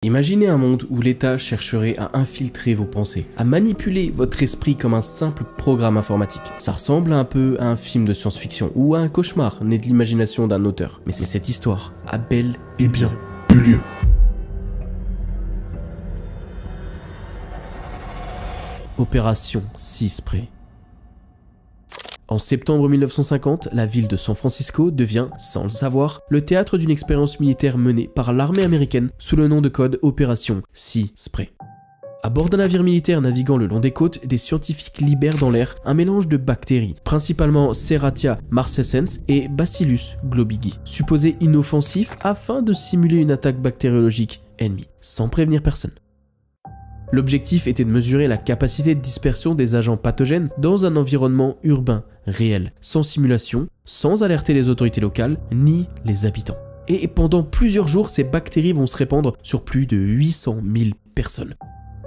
Imaginez un monde où l'État chercherait à infiltrer vos pensées, à manipuler votre esprit comme un simple programme informatique. Ça ressemble un peu à un film de science-fiction ou à un cauchemar né de l'imagination d'un auteur. Mais c'est cette histoire a bel et bien eu lieu. Opération Cyprès. En septembre 1950, la ville de San Francisco devient, sans le savoir, le théâtre d'une expérience militaire menée par l'armée américaine sous le nom de code Opération Cyprès. À bord d'un navire militaire naviguant le long des côtes, des scientifiques libèrent dans l'air un mélange de bactéries, principalement Serratia marcescens et Bacillus globigii, supposés inoffensifs afin de simuler une attaque bactériologique ennemie, sans prévenir personne. L'objectif était de mesurer la capacité de dispersion des agents pathogènes dans un environnement urbain, réel, sans simulation, sans alerter les autorités locales ni les habitants. Et pendant plusieurs jours, ces bactéries vont se répandre sur plus de 800 000 personnes.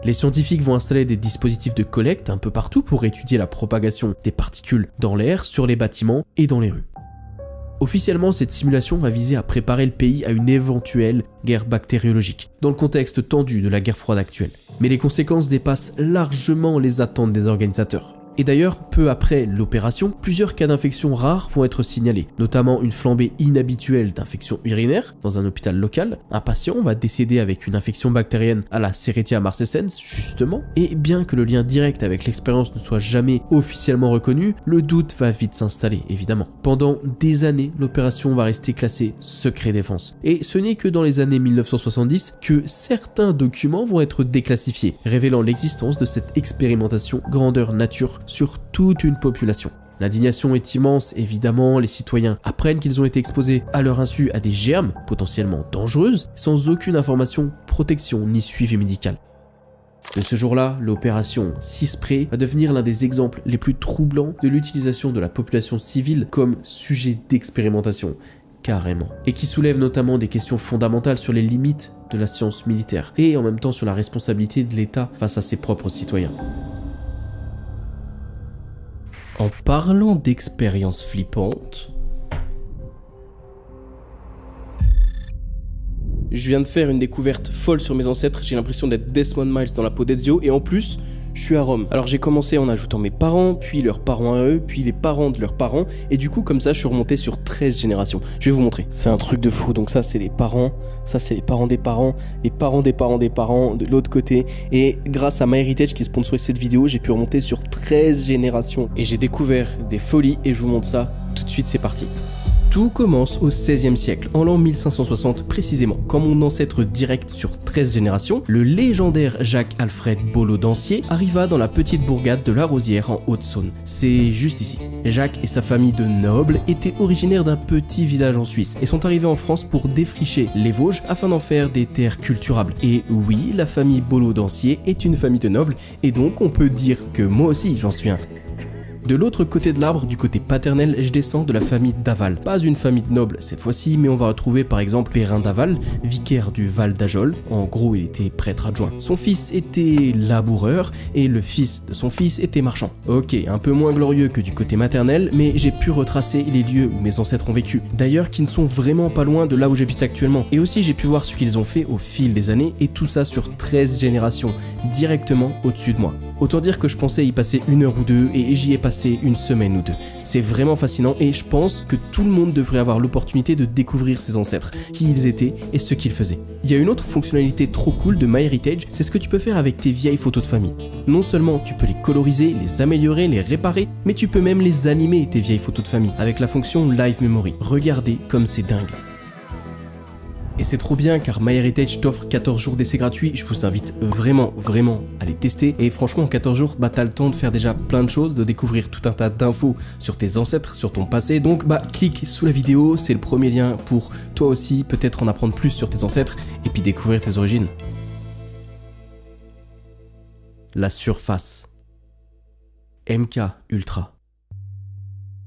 Les scientifiques vont installer des dispositifs de collecte un peu partout pour étudier la propagation des particules dans l'air, sur les bâtiments et dans les rues. Officiellement, cette simulation va viser à préparer le pays à une éventuelle guerre bactériologique, dans le contexte tendu de la guerre froide actuelle. Mais les conséquences dépassent largement les attentes des organisateurs. Et d'ailleurs, peu après l'opération, plusieurs cas d'infections rares vont être signalés, notamment une flambée inhabituelle d'infections urinaires dans un hôpital local. Un patient va décéder avec une infection bactérienne à la Serratia marcescens, justement, et bien que le lien direct avec l'expérience ne soit jamais officiellement reconnu, le doute va vite s'installer, évidemment. Pendant des années, l'opération va rester classée secret défense. Et ce n'est que dans les années 1970 que certains documents vont être déclassifiés, révélant l'existence de cette expérimentation grandeur nature sur toute une population. L'indignation est immense, évidemment, les citoyens apprennent qu'ils ont été exposés à leur insu à des germes potentiellement dangereuses, sans aucune information, protection ni suivi médical. De ce jour-là, l'opération Cyprès va devenir l'un des exemples les plus troublants de l'utilisation de la population civile comme sujet d'expérimentation, carrément. Et qui soulève notamment des questions fondamentales sur les limites de la science militaire, et en même temps sur la responsabilité de l'État face à ses propres citoyens. En parlant d'expériences flippantes, je viens de faire une découverte folle sur mes ancêtres, j'ai l'impression d'être Desmond Miles dans la peau d'Ezio, et en plus, je suis à Rome. Alors j'ai commencé en ajoutant mes parents, puis leurs parents à eux, puis les parents de leurs parents, et du coup comme ça je suis remonté sur 13 générations. Je vais vous montrer, c'est un truc de fou. Donc ça c'est les parents, ça c'est les parents des parents, les parents des parents des parents, de l'autre côté, et grâce à MyHeritage qui sponsorise cette vidéo, j'ai pu remonter sur 13 générations, et j'ai découvert des folies, et je vous montre ça tout de suite, c'est parti. Tout commence au XVIe siècle, en l'an 1560 précisément, quand mon ancêtre direct sur 13 générations, le légendaire Jacques-Alfred Bollot d'Ancier, arriva dans la petite bourgade de La Rosière en Haute-Saône. C'est juste ici. Jacques et sa famille de nobles étaient originaires d'un petit village en Suisse et sont arrivés en France pour défricher les Vosges afin d'en faire des terres culturables. Et oui, la famille Bollot d'Ancier est une famille de nobles et donc on peut dire que moi aussi j'en suis un. De l'autre côté de l'arbre, du côté paternel, je descends de la famille d'Aval. Pas une famille de nobles cette fois-ci, mais on va retrouver par exemple Perrin d'Aval, vicaire du Val d'Ajol. En gros, il était prêtre adjoint. Son fils était laboureur et le fils de son fils était marchand. Ok, un peu moins glorieux que du côté maternel, mais j'ai pu retracer les lieux où mes ancêtres ont vécu. D'ailleurs, qui ne sont vraiment pas loin de là où j'habite actuellement. Et aussi, j'ai pu voir ce qu'ils ont fait au fil des années, et tout ça sur 13 générations, directement au-dessus de moi. Autant dire que je pensais y passer 1 heure ou 2 et j'y ai passé 1 semaine ou 2. C'est vraiment fascinant et je pense que tout le monde devrait avoir l'opportunité de découvrir ses ancêtres, qui ils étaient et ce qu'ils faisaient. Il y a une autre fonctionnalité trop cool de MyHeritage, c'est ce que tu peux faire avec tes vieilles photos de famille. Non seulement tu peux les coloriser, les améliorer, les réparer, mais tu peux même les animer tes vieilles photos de famille avec la fonction Live Memory. Regardez comme c'est dingue. Et c'est trop bien car MyHeritage t'offre 14 jours d'essai gratuit, je vous invite vraiment à les tester et franchement en 14 jours t'as le temps de faire déjà plein de choses, de découvrir tout un tas d'infos sur tes ancêtres, sur ton passé, donc clique sous la vidéo, c'est le premier lien pour toi aussi peut-être en apprendre plus sur tes ancêtres et puis découvrir tes origines. La surface. MK Ultra.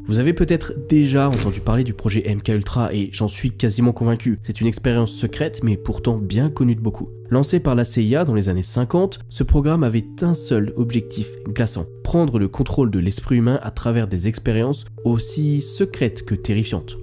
Vous avez peut-être déjà entendu parler du projet MK Ultra et j'en suis quasiment convaincu. C'est une expérience secrète mais pourtant bien connue de beaucoup. Lancé par la CIA dans les années 50, ce programme avait un seul objectif glaçant, prendre le contrôle de l'esprit humain à travers des expériences aussi secrètes que terrifiantes.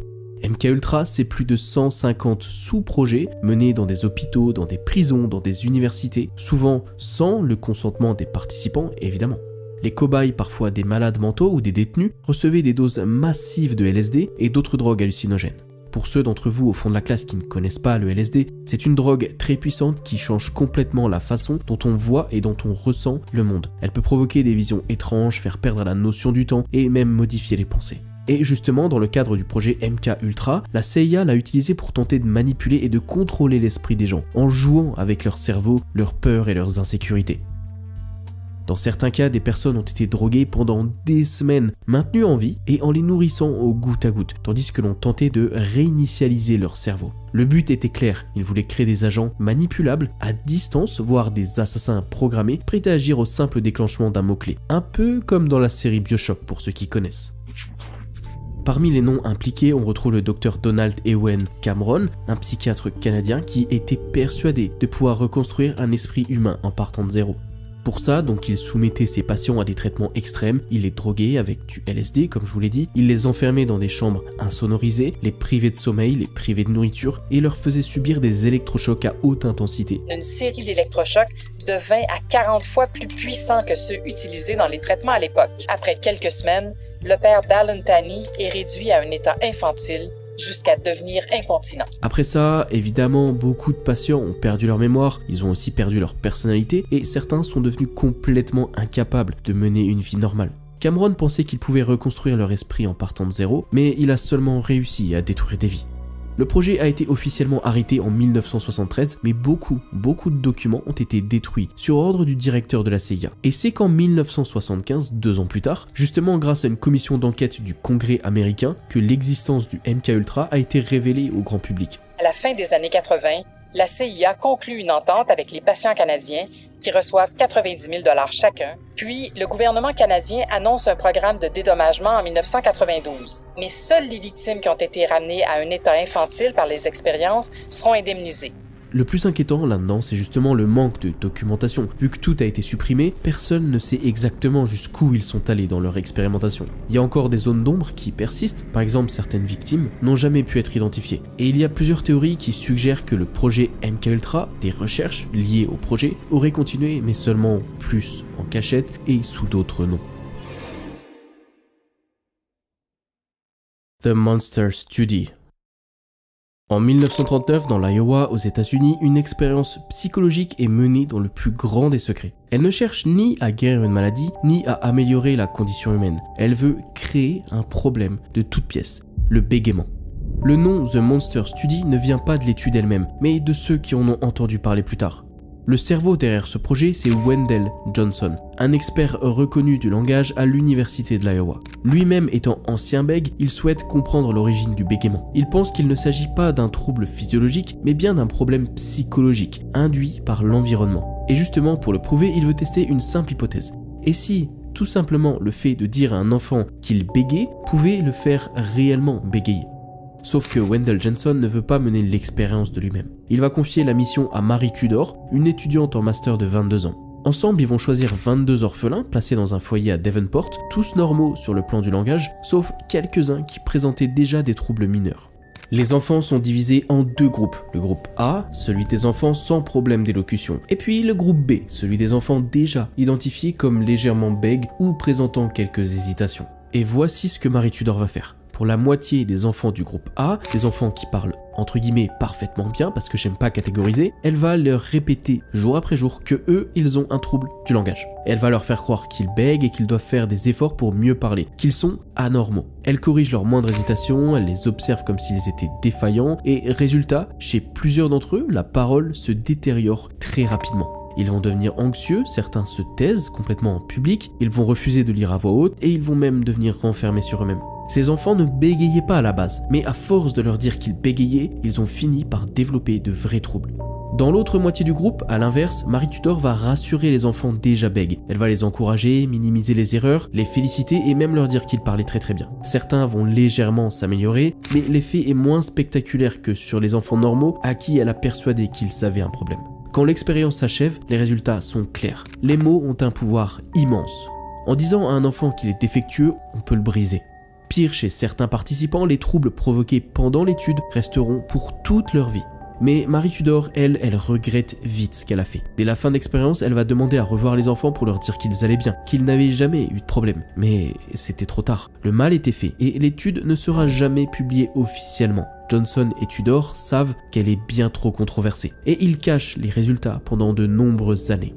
MKUltra, c'est plus de 150 sous-projets menés dans des hôpitaux, dans des prisons, dans des universités, souvent sans le consentement des participants, évidemment. Les cobayes, parfois des malades mentaux ou des détenus, recevaient des doses massives de LSD et d'autres drogues hallucinogènes. Pour ceux d'entre vous au fond de la classe qui ne connaissent pas le LSD, c'est une drogue très puissante qui change complètement la façon dont on voit et dont on ressent le monde. Elle peut provoquer des visions étranges, faire perdre la notion du temps et même modifier les pensées. Et justement, dans le cadre du projet MKUltra, la CIA l'a utilisé pour tenter de manipuler et de contrôler l'esprit des gens, en jouant avec leur cerveau, leurs peurs et leurs insécurités. Dans certains cas, des personnes ont été droguées pendant des semaines, maintenues en vie et en les nourrissant au goutte à goutte, tandis que l'on tentait de réinitialiser leur cerveau. Le but était clair, ils voulaient créer des agents manipulables à distance, voire des assassins programmés, prêts à agir au simple déclenchement d'un mot-clé. Un peu comme dans la série BioShock pour ceux qui connaissent. Parmi les noms impliqués, on retrouve le docteur Donald Ewen Cameron, un psychiatre canadien qui était persuadé de pouvoir reconstruire un esprit humain en partant de zéro. Pour ça, donc, il soumettait ses patients à des traitements extrêmes, il les droguait avec du LSD, comme je vous l'ai dit, il les enfermait dans des chambres insonorisées, les privait de sommeil, les privait de nourriture et leur faisait subir des électrochocs à haute intensité. Une série d'électrochocs de 20 à 40 fois plus puissants que ceux utilisés dans les traitements à l'époque. Après quelques semaines, le père d'Alan Tani est réduit à un état infantile, jusqu'à devenir incontinent. Après ça, évidemment, beaucoup de patients ont perdu leur mémoire, ils ont aussi perdu leur personnalité et certains sont devenus complètement incapables de mener une vie normale. Cameron pensait qu'il pouvait reconstruire leur esprit en partant de zéro, mais il a seulement réussi à détruire des vies. Le projet a été officiellement arrêté en 1973, mais beaucoup de documents ont été détruits sur ordre du directeur de la CIA. Et c'est qu'en 1975, 2 ans plus tard, justement grâce à une commission d'enquête du Congrès américain, que l'existence du MKUltra a été révélée au grand public. À la fin des années 80, la CIA conclut une entente avec les patients canadiens qui reçoivent 90 000 $ chacun, puis le gouvernement canadien annonce un programme de dédommagement en 1992. Mais seules les victimes qui ont été ramenées à un état infantile par les expériences seront indemnisées. Le plus inquiétant là-dedans, c'est justement le manque de documentation. Vu que tout a été supprimé, personne ne sait exactement jusqu'où ils sont allés dans leur expérimentation. Il y a encore des zones d'ombre qui persistent, par exemple certaines victimes n'ont jamais pu être identifiées. Et il y a plusieurs théories qui suggèrent que le projet MKUltra, des recherches liées au projet, auraient continué mais seulement plus en cachette et sous d'autres noms. The Monster Study. En 1939, dans l'Iowa, aux États-Unis, une expérience psychologique est menée dans le plus grand des secrets. Elle ne cherche ni à guérir une maladie, ni à améliorer la condition humaine. Elle veut créer un problème de toute pièce, le bégaiement. Le nom The Monster Study ne vient pas de l'étude elle-même, mais de ceux qui en ont entendu parler plus tard. Le cerveau derrière ce projet, c'est Wendell Johnson, un expert reconnu du langage à l'université de l'Iowa. Lui-même étant ancien bègue, il souhaite comprendre l'origine du bégaiement. Il pense qu'il ne s'agit pas d'un trouble physiologique, mais bien d'un problème psychologique, induit par l'environnement. Et justement, pour le prouver, il veut tester une simple hypothèse. Et si, tout simplement, le fait de dire à un enfant qu'il bégaye pouvait le faire réellement bégayer? Sauf que Wendell Johnson ne veut pas mener l'expérience de lui-même. Il va confier la mission à Mary Tudor, une étudiante en master de 22 ans. Ensemble, ils vont choisir 22 orphelins placés dans un foyer à Devonport, tous normaux sur le plan du langage, sauf quelques-uns qui présentaient déjà des troubles mineurs. Les enfants sont divisés en 2 groupes. Le groupe A, celui des enfants sans problème d'élocution, et puis le groupe B, celui des enfants déjà identifiés comme légèrement bègues ou présentant quelques hésitations. Et voici ce que Mary Tudor va faire. Pour la moitié des enfants du groupe A, des enfants qui parlent entre guillemets parfaitement bien, parce que j'aime pas catégoriser, elle va leur répéter jour après jour que eux, ils ont un trouble du langage. Elle va leur faire croire qu'ils bèguent et qu'ils doivent faire des efforts pour mieux parler, qu'ils sont anormaux. Elle corrige leurs moindres hésitations, elle les observe comme s'ils étaient défaillants, et résultat, chez plusieurs d'entre eux, la parole se détériore très rapidement. Ils vont devenir anxieux, certains se taisent complètement en public, ils vont refuser de lire à voix haute et ils vont même devenir renfermés sur eux-mêmes. Ces enfants ne bégayaient pas à la base, mais à force de leur dire qu'ils bégayaient, ils ont fini par développer de vrais troubles. Dans l'autre moitié du groupe, à l'inverse, Mary Tudor va rassurer les enfants déjà bègues. Elle va les encourager, minimiser les erreurs, les féliciter et même leur dire qu'ils parlaient très bien. Certains vont légèrement s'améliorer, mais l'effet est moins spectaculaire que sur les enfants normaux à qui elle a persuadé qu'ils avaient un problème. Quand l'expérience s'achève, les résultats sont clairs. Les mots ont un pouvoir immense. En disant à un enfant qu'il est défectueux, on peut le briser. Pire, chez certains participants, les troubles provoqués pendant l'étude resteront pour toute leur vie. Mais Marie Tudor, elle regrette vite ce qu'elle a fait. Dès la fin de l'expérience, elle va demander à revoir les enfants pour leur dire qu'ils allaient bien, qu'ils n'avaient jamais eu de problème. Mais c'était trop tard. Le mal était fait et l'étude ne sera jamais publiée officiellement. Johnson et Tudor savent qu'elle est bien trop controversée et ils cachent les résultats pendant de nombreuses années.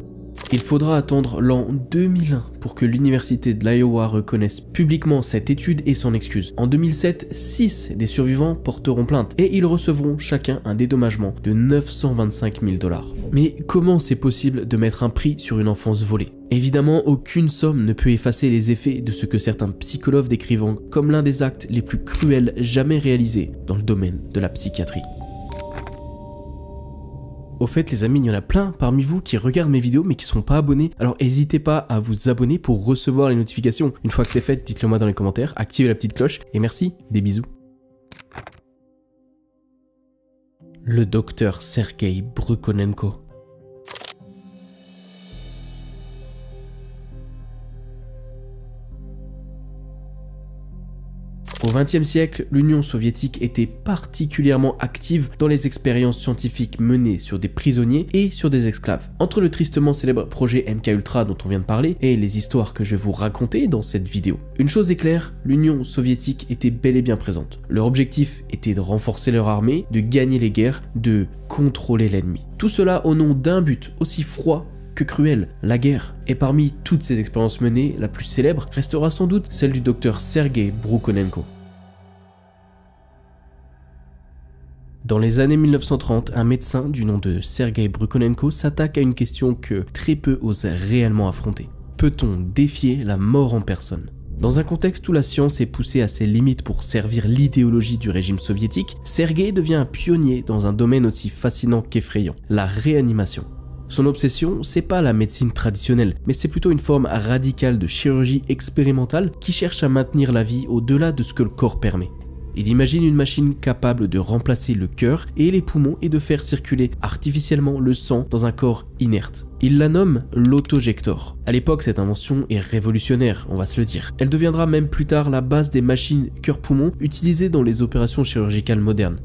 Il faudra attendre l'an 2001 pour que l'université de l'Iowa reconnaisse publiquement cette étude et s'en excuse. En 2007, 6 des survivants porteront plainte et ils recevront chacun un dédommagement de 925 000 $. Mais comment c'est possible de mettre un prix sur une enfance volée? Évidemment, aucune somme ne peut effacer les effets de ce que certains psychologues décrivent comme l'un des actes les plus cruels jamais réalisés dans le domaine de la psychiatrie. Au fait les amis, il y en a plein parmi vous qui regardent mes vidéos mais qui sont pas abonnés, alors n'hésitez pas à vous abonner pour recevoir les notifications. Une fois que c'est fait, dites-le moi dans les commentaires, activez la petite cloche et merci, des bisous. Le docteur Sergei Brukhonenko. Au XXe siècle, l'Union soviétique était particulièrement active dans les expériences scientifiques menées sur des prisonniers et sur des esclaves. Entre le tristement célèbre projet MK-Ultra dont on vient de parler et les histoires que je vais vous raconter dans cette vidéo. Une chose est claire, l'Union soviétique était bel et bien présente. Leur objectif était de renforcer leur armée, de gagner les guerres, de contrôler l'ennemi. Tout cela au nom d'un but aussi froid que cruel, la guerre. Et parmi toutes ces expériences menées, la plus célèbre restera sans doute celle du docteur Sergei Brukhonenko. Dans les années 1930, un médecin du nom de Sergei Brukhonenko s'attaque à une question que très peu osent réellement affronter. Peut-on défier la mort en personne? Dans un contexte où la science est poussée à ses limites pour servir l'idéologie du régime soviétique, Sergei devient un pionnier dans un domaine aussi fascinant qu'effrayant, la réanimation. Son obsession, c'est pas la médecine traditionnelle, mais c'est plutôt une forme radicale de chirurgie expérimentale qui cherche à maintenir la vie au-delà de ce que le corps permet. Il imagine une machine capable de remplacer le cœur et les poumons et de faire circuler artificiellement le sang dans un corps inerte. Il la nomme l'autojector. À l'époque, cette invention est révolutionnaire, on va se le dire. Elle deviendra même plus tard la base des machines cœur-poumon utilisées dans les opérations chirurgicales modernes.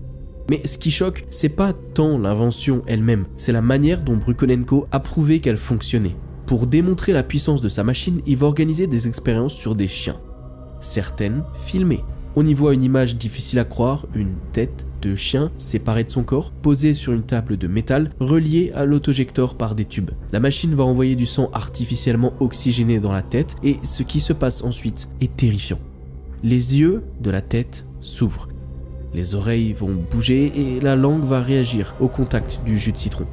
Mais ce qui choque, c'est pas tant l'invention elle-même, c'est la manière dont Brukhonenko a prouvé qu'elle fonctionnait. Pour démontrer la puissance de sa machine, il va organiser des expériences sur des chiens. Certaines filmées. On y voit une image difficile à croire, une tête de chien séparée de son corps, posée sur une table de métal, reliée à l'autojector par des tubes. La machine va envoyer du sang artificiellement oxygéné dans la tête et ce qui se passe ensuite est terrifiant. Les yeux de la tête s'ouvrent. Les oreilles vont bouger et la langue va réagir au contact du jus de citron.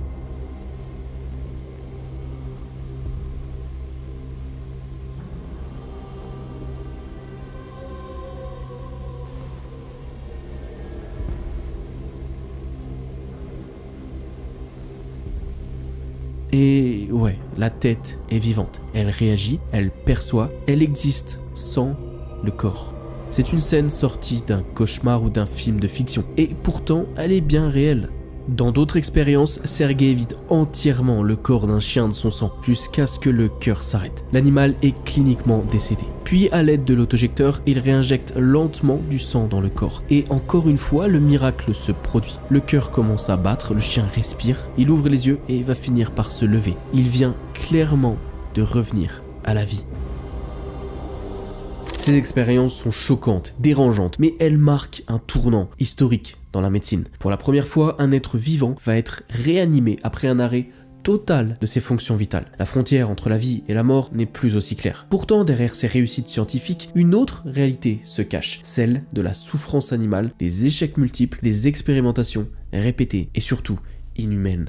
Et ouais, la tête est vivante. Elle réagit, elle perçoit, elle existe sans le corps. C'est une scène sortie d'un cauchemar ou d'un film de fiction. Et pourtant, elle est bien réelle. Dans d'autres expériences, Sergei vide entièrement le corps d'un chien de son sang, jusqu'à ce que le cœur s'arrête. L'animal est cliniquement décédé. Puis, à l'aide de l'autojecteur, il réinjecte lentement du sang dans le corps. Et encore une fois, le miracle se produit. Le cœur commence à battre, le chien respire, il ouvre les yeux et va finir par se lever. Il vient clairement de revenir à la vie. Ces expériences sont choquantes, dérangeantes, mais elles marquent un tournant historique dans la médecine. Pour la première fois, un être vivant va être réanimé après un arrêt total de ses fonctions vitales. La frontière entre la vie et la mort n'est plus aussi claire. Pourtant, derrière ces réussites scientifiques, une autre réalité se cache, celle de la souffrance animale, des échecs multiples, des expérimentations répétées et surtout inhumaines.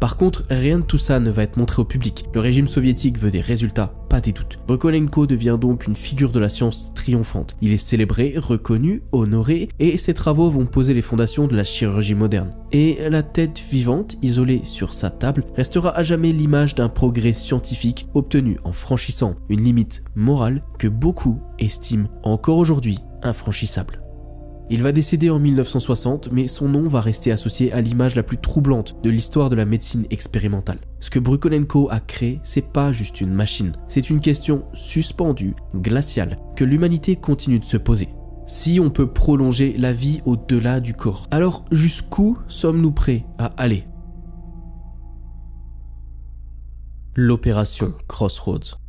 Par contre, rien de tout ça ne va être montré au public. Le régime soviétique veut des résultats, pas des doutes. Brukhonenko devient donc une figure de la science triomphante. Il est célébré, reconnu, honoré, et ses travaux vont poser les fondations de la chirurgie moderne. Et la tête vivante, isolée sur sa table, restera à jamais l'image d'un progrès scientifique obtenu en franchissant une limite morale que beaucoup estiment encore aujourd'hui infranchissable. Il va décéder en 1960, mais son nom va rester associé à l'image la plus troublante de l'histoire de la médecine expérimentale. Ce que Brukhonenko a créé, c'est pas juste une machine, c'est une question suspendue, glaciale, que l'humanité continue de se poser. Si on peut prolonger la vie au-delà du corps, alors jusqu'où sommes-nous prêts à aller? L'opération Crossroads.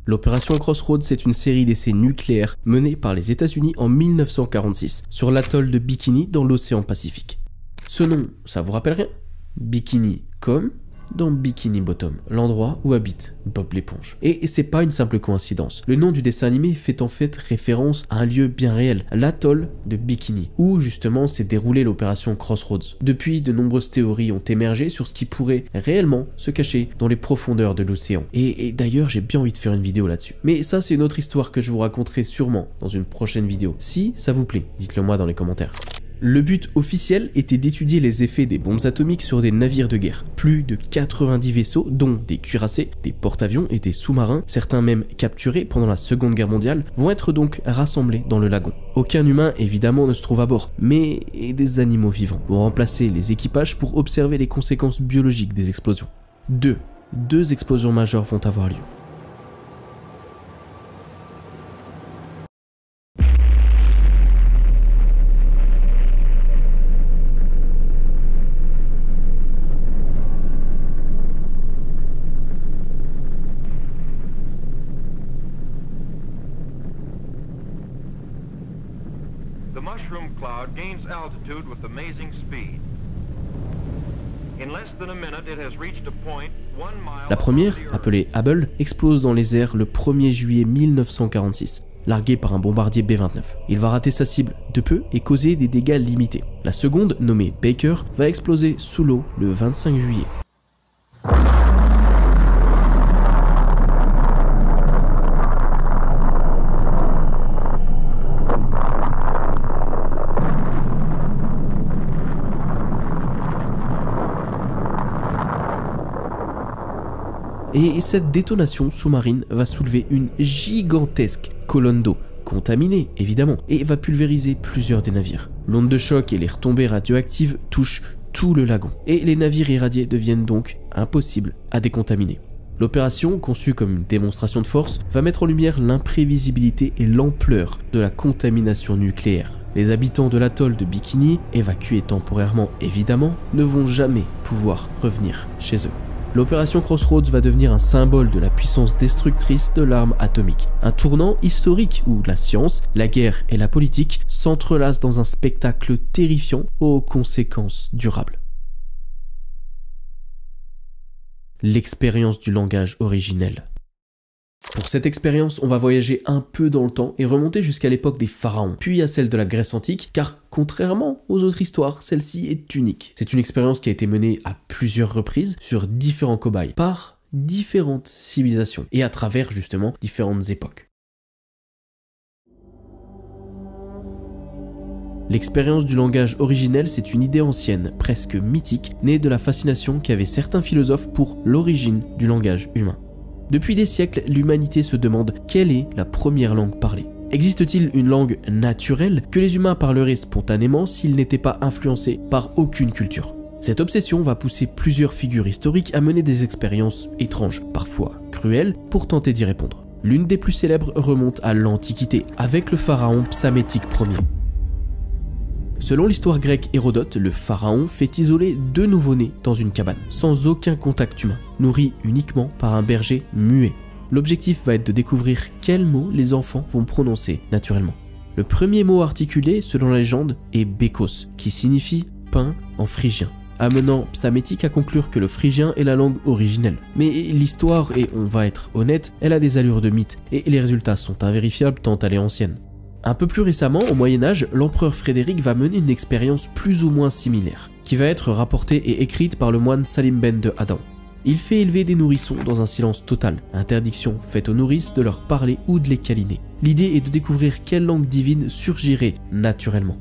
L'opération Crossroads, c'est une série d'essais nucléaires menés par les États-Unis en 1946 sur l'atoll de Bikini dans l'océan Pacifique. Ce nom, ça vous rappelle rien? Bikini comme dans Bikini Bottom, l'endroit où habite Bob l'éponge. Et c'est pas une simple coïncidence. Le nom du dessin animé fait en fait référence à un lieu bien réel, l'atoll de Bikini, où justement s'est déroulée l'opération Crossroads. Depuis, de nombreuses théories ont émergé sur ce qui pourrait réellement se cacher dans les profondeurs de l'océan. Et d'ailleurs, j'ai bien envie de faire une vidéo là-dessus. Mais ça, c'est une autre histoire que je vous raconterai sûrement dans une prochaine vidéo. Si ça vous plaît, dites-le moi dans les commentaires. Le but officiel était d'étudier les effets des bombes atomiques sur des navires de guerre. Plus de 90 vaisseaux, dont des cuirassés, des porte-avions et des sous-marins, certains même capturés pendant la Seconde Guerre mondiale, vont être donc rassemblés dans le lagon. Aucun humain évidemment ne se trouve à bord, mais des animaux vivants vont remplacer les équipages pour observer les conséquences biologiques des explosions. Deux explosions majeures vont avoir lieu. The mushroom cloud gains altitude with amazing speed. In less than a minute, it has reached a point 1 mile. La première, appelée Able, explose dans les airs le 1er juillet 1946, larguée par un bombardier B-29. Il va rater sa cible de peu et causer des dégâts limités. La seconde, nommée Baker, va exploser sous l'eau le 25 juillet. Et cette détonation sous-marine va soulever une gigantesque colonne d'eau, contaminée évidemment, et va pulvériser plusieurs des navires. L'onde de choc et les retombées radioactives touchent tout le lagon, et les navires irradiés deviennent donc impossibles à décontaminer. L'opération, conçue comme une démonstration de force, va mettre en lumière l'imprévisibilité et l'ampleur de la contamination nucléaire. Les habitants de l'atoll de Bikini, évacués temporairement évidemment, ne vont jamais pouvoir revenir chez eux. L'opération Crossroads va devenir un symbole de la puissance destructrice de l'arme atomique. Un tournant historique où la science, la guerre et la politique s'entrelacent dans un spectacle terrifiant aux conséquences durables. L'expérience du langage originel. Pour cette expérience, on va voyager un peu dans le temps et remonter jusqu'à l'époque des pharaons, puis à celle de la Grèce antique, car contrairement aux autres histoires, celle-ci est unique. C'est une expérience qui a été menée à plusieurs reprises sur différents cobayes, par différentes civilisations, et à travers justement différentes époques. L'expérience du langage originel, c'est une idée ancienne, presque mythique, née de la fascination qu'avaient certains philosophes pour l'origine du langage humain. Depuis des siècles, l'humanité se demande quelle est la première langue parlée. Existe-t-il une langue naturelle que les humains parleraient spontanément s'ils n'étaient pas influencés par aucune culture? Cette obsession va pousser plusieurs figures historiques à mener des expériences étranges, parfois cruelles, pour tenter d'y répondre. L'une des plus célèbres remonte à l'Antiquité, avec le pharaon Psamétique Ier. Selon l'histoire grecque Hérodote, le pharaon fait isoler 2 nouveau-nés dans une cabane, sans aucun contact humain, nourris uniquement par un berger muet. L'objectif va être de découvrir quels mots les enfants vont prononcer naturellement. Le premier mot articulé, selon la légende, est békos, qui signifie pain en phrygien, amenant Psamétique à conclure que le phrygien est la langue originelle. Mais l'histoire, et on va être honnête, elle a des allures de mythe, et les résultats sont invérifiables tant elle est ancienne. Un peu plus récemment, au Moyen-Âge, l'empereur Frédéric va mener une expérience plus ou moins similaire, qui va être rapportée et écrite par le moine Salim Ben de Adam. Il fait élever des nourrissons dans un silence total, interdiction faite aux nourrices de leur parler ou de les câliner. L'idée est de découvrir quelle langue divine surgirait naturellement.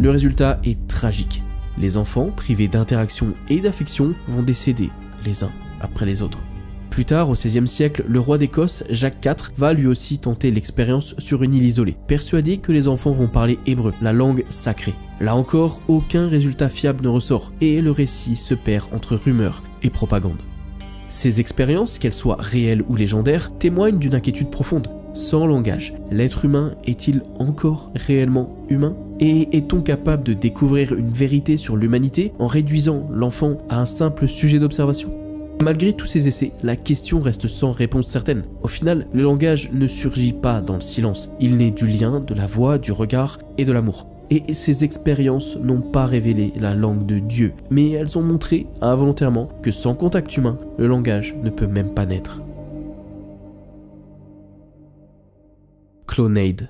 Le résultat est tragique. Les enfants, privés d'interaction et d'affection, vont décéder les uns après les autres. Plus tard, au XVIe siècle, le roi d'Écosse, Jacques IV, va lui aussi tenter l'expérience sur une île isolée, persuadé que les enfants vont parler hébreu, la langue sacrée. Là encore, aucun résultat fiable ne ressort, et le récit se perd entre rumeurs et propagande. Ces expériences, qu'elles soient réelles ou légendaires, témoignent d'une inquiétude profonde. Sans langage, l'être humain est-il encore réellement humain? Et est-on capable de découvrir une vérité sur l'humanité en réduisant l'enfant à un simple sujet d'observation? Malgré tous ces essais, la question reste sans réponse certaine. Au final, le langage ne surgit pas dans le silence. Il naît du lien, de la voix, du regard et de l'amour. Et ces expériences n'ont pas révélé la langue de Dieu, mais elles ont montré involontairement que sans contact humain, le langage ne peut même pas naître. Clonaid.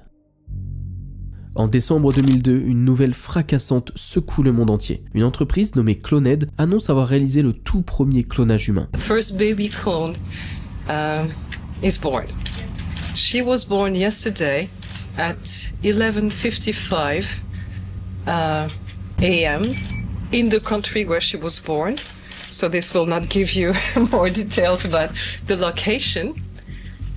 En décembre 2002, une nouvelle fracassante secoue le monde entier. Une entreprise nommée Clonaid annonce avoir réalisé le tout premier clonage humain. The first baby clone is born. She was born yesterday at 11:55 a.m. in the country where she was born. So this will not give you more details about the location.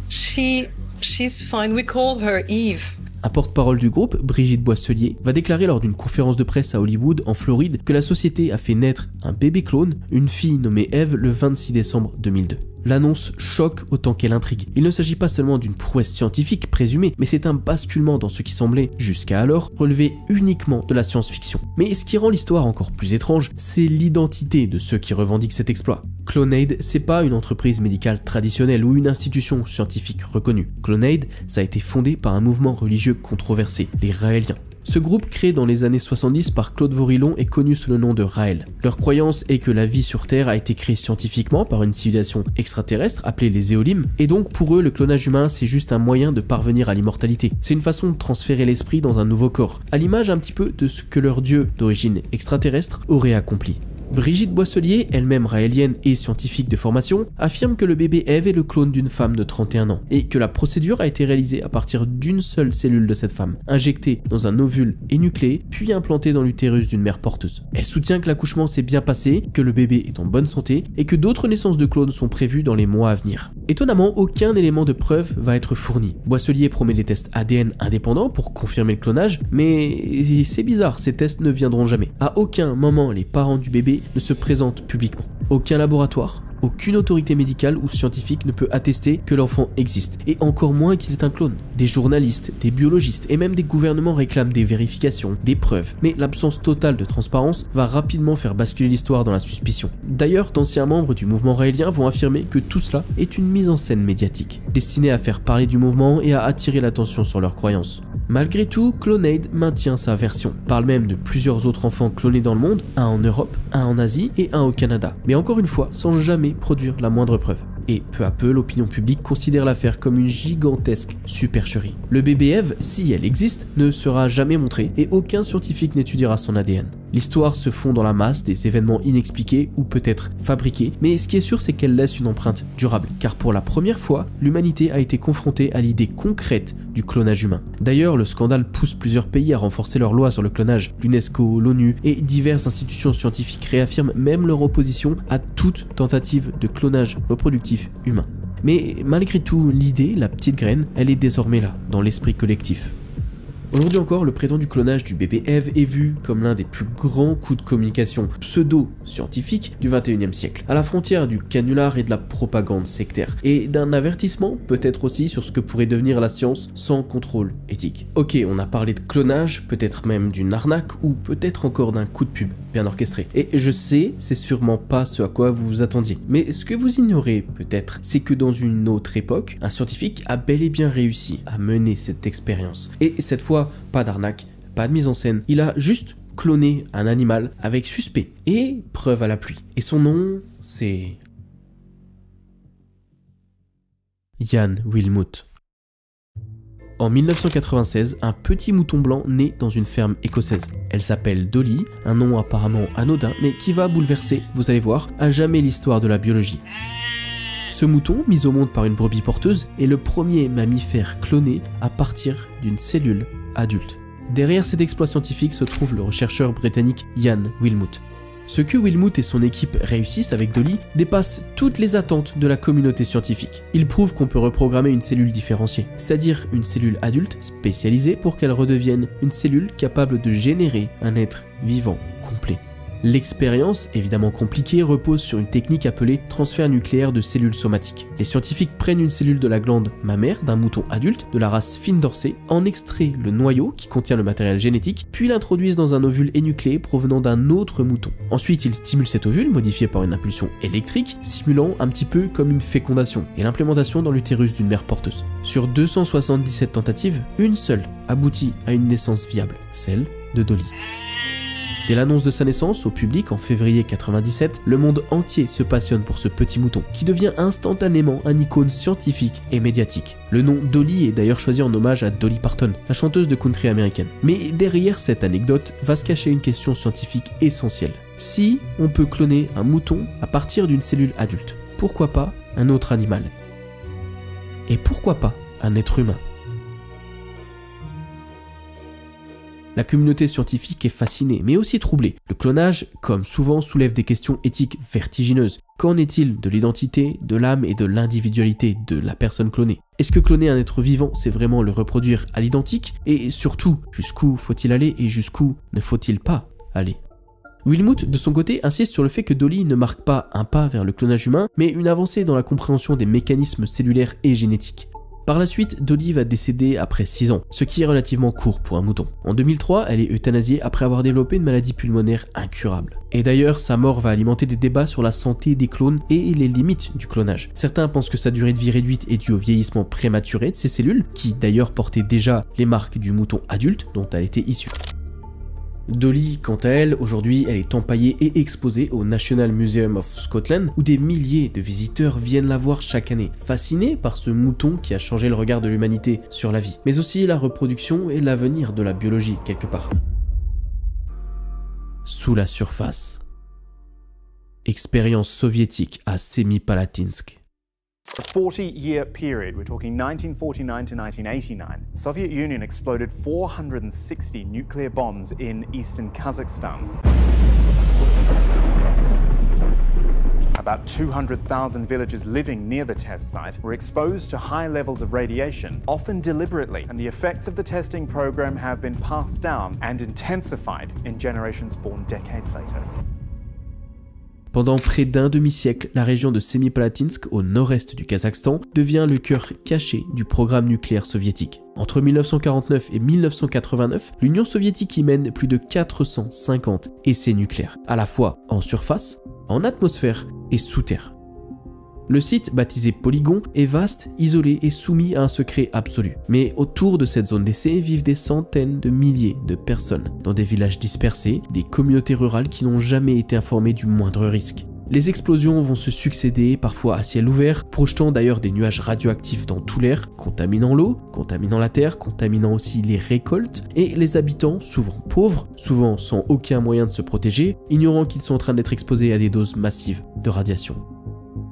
She's fine. We call her Eve. Un porte-parole du groupe, Brigitte Boisselier, va déclarer lors d'une conférence de presse à Hollywood, en Floride, que la société a fait naître un bébé clone, une fille nommée Eve, le 26 décembre 2002. L'annonce choque autant qu'elle intrigue. Il ne s'agit pas seulement d'une prouesse scientifique présumée, mais c'est un basculement dans ce qui semblait, jusqu'à alors, relever uniquement de la science-fiction. Mais ce qui rend l'histoire encore plus étrange, c'est l'identité de ceux qui revendiquent cet exploit. Clonaid, c'est pas une entreprise médicale traditionnelle ou une institution scientifique reconnue. Clonaid, ça a été fondé par un mouvement religieux controversé, les Raéliens. Ce groupe, créé dans les années 70 par Claude Vorilhon, est connu sous le nom de Raël. Leur croyance est que la vie sur Terre a été créée scientifiquement par une civilisation extraterrestre appelée les Éolimes, et donc pour eux, le clonage humain, c'est juste un moyen de parvenir à l'immortalité. C'est une façon de transférer l'esprit dans un nouveau corps, à l'image un petit peu de ce que leur dieu d'origine extraterrestre aurait accompli. Brigitte Boisselier, elle-même raélienne et scientifique de formation, affirme que le bébé Eve est le clone d'une femme de 31 ans et que la procédure a été réalisée à partir d'une seule cellule de cette femme, injectée dans un ovule énucléé puis implantée dans l'utérus d'une mère porteuse. Elle soutient que l'accouchement s'est bien passé, que le bébé est en bonne santé et que d'autres naissances de clones sont prévues dans les mois à venir. Étonnamment, aucun élément de preuve va être fourni. Boisselier promet des tests ADN indépendants pour confirmer le clonage, mais c'est bizarre, ces tests ne viendront jamais. À aucun moment, les parents du bébé ne se présentent publiquement. Aucun laboratoire, aucune autorité médicale ou scientifique ne peut attester que l'enfant existe, et encore moins qu'il est un clone. Des journalistes, des biologistes et même des gouvernements réclament des vérifications, des preuves, mais l'absence totale de transparence va rapidement faire basculer l'histoire dans la suspicion. D'ailleurs, d'anciens membres du mouvement raélien vont affirmer que tout cela est une mise en scène médiatique, destinée à faire parler du mouvement et à attirer l'attention sur leurs croyances. Malgré tout, Clonaid maintient sa version, parle même de plusieurs autres enfants clonés dans le monde, un en Europe, un en Asie et un au Canada, mais encore une fois sans jamais produire la moindre preuve. Et peu à peu, l'opinion publique considère l'affaire comme une gigantesque supercherie. Le bébé Eve, si elle existe, ne sera jamais montré et aucun scientifique n'étudiera son ADN. L'histoire se fond dans la masse des événements inexpliqués ou peut-être fabriqués, mais ce qui est sûr c'est qu'elle laisse une empreinte durable, car pour la première fois, l'humanité a été confrontée à l'idée concrète du clonage humain. D'ailleurs, le scandale pousse plusieurs pays à renforcer leurs lois sur le clonage. L'UNESCO, l'ONU et diverses institutions scientifiques réaffirment même leur opposition à toute tentative de clonage reproductif humain. Mais malgré tout, l'idée, la petite graine, elle est désormais là, dans l'esprit collectif. Aujourd'hui encore, le prétendu clonage du bébé Eve est vu comme l'un des plus grands coups de communication pseudo-scientifiques du 21e siècle, à la frontière du canular et de la propagande sectaire, et d'un avertissement peut-être aussi sur ce que pourrait devenir la science sans contrôle éthique. Ok, on a parlé de clonage, peut-être même d'une arnaque, ou peut-être encore d'un coup de pub bien orchestré. Et je sais, c'est sûrement pas ce à quoi vous vous attendiez. Mais ce que vous ignorez peut-être, c'est que dans une autre époque, un scientifique a bel et bien réussi à mener cette expérience. Et cette fois, pas d'arnaque, pas de mise en scène, il a juste cloné un animal avec suspect et preuve à l'appui. Et son nom, c'est Ian Wilmut. En 1996, un petit mouton blanc naît dans une ferme écossaise. Elle s'appelle Dolly, un nom apparemment anodin, mais qui va bouleverser, vous allez voir, à jamais l'histoire de la biologie. Ce mouton, mis au monde par une brebis porteuse, est le premier mammifère cloné à partir d'une cellule adulte. Derrière cet exploit scientifique se trouve le chercheur britannique Ian Wilmut. Ce que Wilmut et son équipe réussissent avec Dolly dépasse toutes les attentes de la communauté scientifique. Ils prouvent qu'on peut reprogrammer une cellule différenciée, c'est-à-dire une cellule adulte spécialisée pour qu'elle redevienne une cellule capable de générer un être vivant complet. L'expérience, évidemment compliquée, repose sur une technique appelée transfert nucléaire de cellules somatiques. Les scientifiques prennent une cellule de la glande mammaire d'un mouton adulte de la race fine dorsée, en extraient le noyau qui contient le matériel génétique, puis l'introduisent dans un ovule énucléé provenant d'un autre mouton. Ensuite, ils stimulent cet ovule, modifié par une impulsion électrique, simulant un petit peu comme une fécondation, et l'implémentation dans l'utérus d'une mère porteuse. Sur 277 tentatives, une seule aboutit à une naissance viable, celle de Dolly. Dès l'annonce de sa naissance au public en février 97, le monde entier se passionne pour ce petit mouton, qui devient instantanément un icône scientifique et médiatique. Le nom Dolly est d'ailleurs choisi en hommage à Dolly Parton, la chanteuse de country américaine. Mais derrière cette anecdote va se cacher une question scientifique essentielle. Si on peut cloner un mouton à partir d'une cellule adulte, pourquoi pas un autre animal? Et pourquoi pas un être humain? La communauté scientifique est fascinée, mais aussi troublée. Le clonage, comme souvent, soulève des questions éthiques vertigineuses. Qu'en est-il de l'identité, de l'âme et de l'individualité de la personne clonée? Est-ce que cloner un être vivant, c'est vraiment le reproduire à l'identique? Et surtout, jusqu'où faut-il aller et jusqu'où ne faut-il pas aller? Wilmut, de son côté, insiste sur le fait que Dolly ne marque pas un pas vers le clonage humain, mais une avancée dans la compréhension des mécanismes cellulaires et génétiques. Par la suite, Dolly va décéder après 6 ans, ce qui est relativement court pour un mouton. En 2003, elle est euthanasiée après avoir développé une maladie pulmonaire incurable. Et d'ailleurs, sa mort va alimenter des débats sur la santé des clones et les limites du clonage. Certains pensent que sa durée de vie réduite est due au vieillissement prématuré de ces cellules, qui d'ailleurs portaient déjà les marques du mouton adulte dont elle était issue. Dolly, quant à elle, aujourd'hui, elle est empaillée et exposée au National Museum of Scotland, où des milliers de visiteurs viennent la voir chaque année, fascinés par ce mouton qui a changé le regard de l'humanité sur la vie, mais aussi la reproduction et l'avenir de la biologie, quelque part. Sous la surface. Expérience soviétique à Semipalatinsk. A 40-year period, we're talking 1949 to 1989, the Soviet Union exploded 460 nuclear bombs in eastern Kazakhstan. About 200,000 villagers living near the test site were exposed to high levels of radiation, often deliberately, and the effects of the testing program have been passed down and intensified in generations born decades later. Pendant près d'un demi-siècle, la région de Semipalatinsk, au nord-est du Kazakhstan, devient le cœur caché du programme nucléaire soviétique. Entre 1949 et 1989, l'Union soviétique y mène plus de 450 essais nucléaires, à la fois en surface, en atmosphère et sous terre. Le site, baptisé Polygon, est vaste, isolé et soumis à un secret absolu. Mais autour de cette zone d'essai vivent des centaines de milliers de personnes, dans des villages dispersés, des communautés rurales qui n'ont jamais été informées du moindre risque. Les explosions vont se succéder, parfois à ciel ouvert, projetant d'ailleurs des nuages radioactifs dans tout l'air, contaminant l'eau, contaminant la terre, contaminant aussi les récoltes, et les habitants, souvent pauvres, souvent sans aucun moyen de se protéger, ignorant qu'ils sont en train d'être exposés à des doses massives de radiation.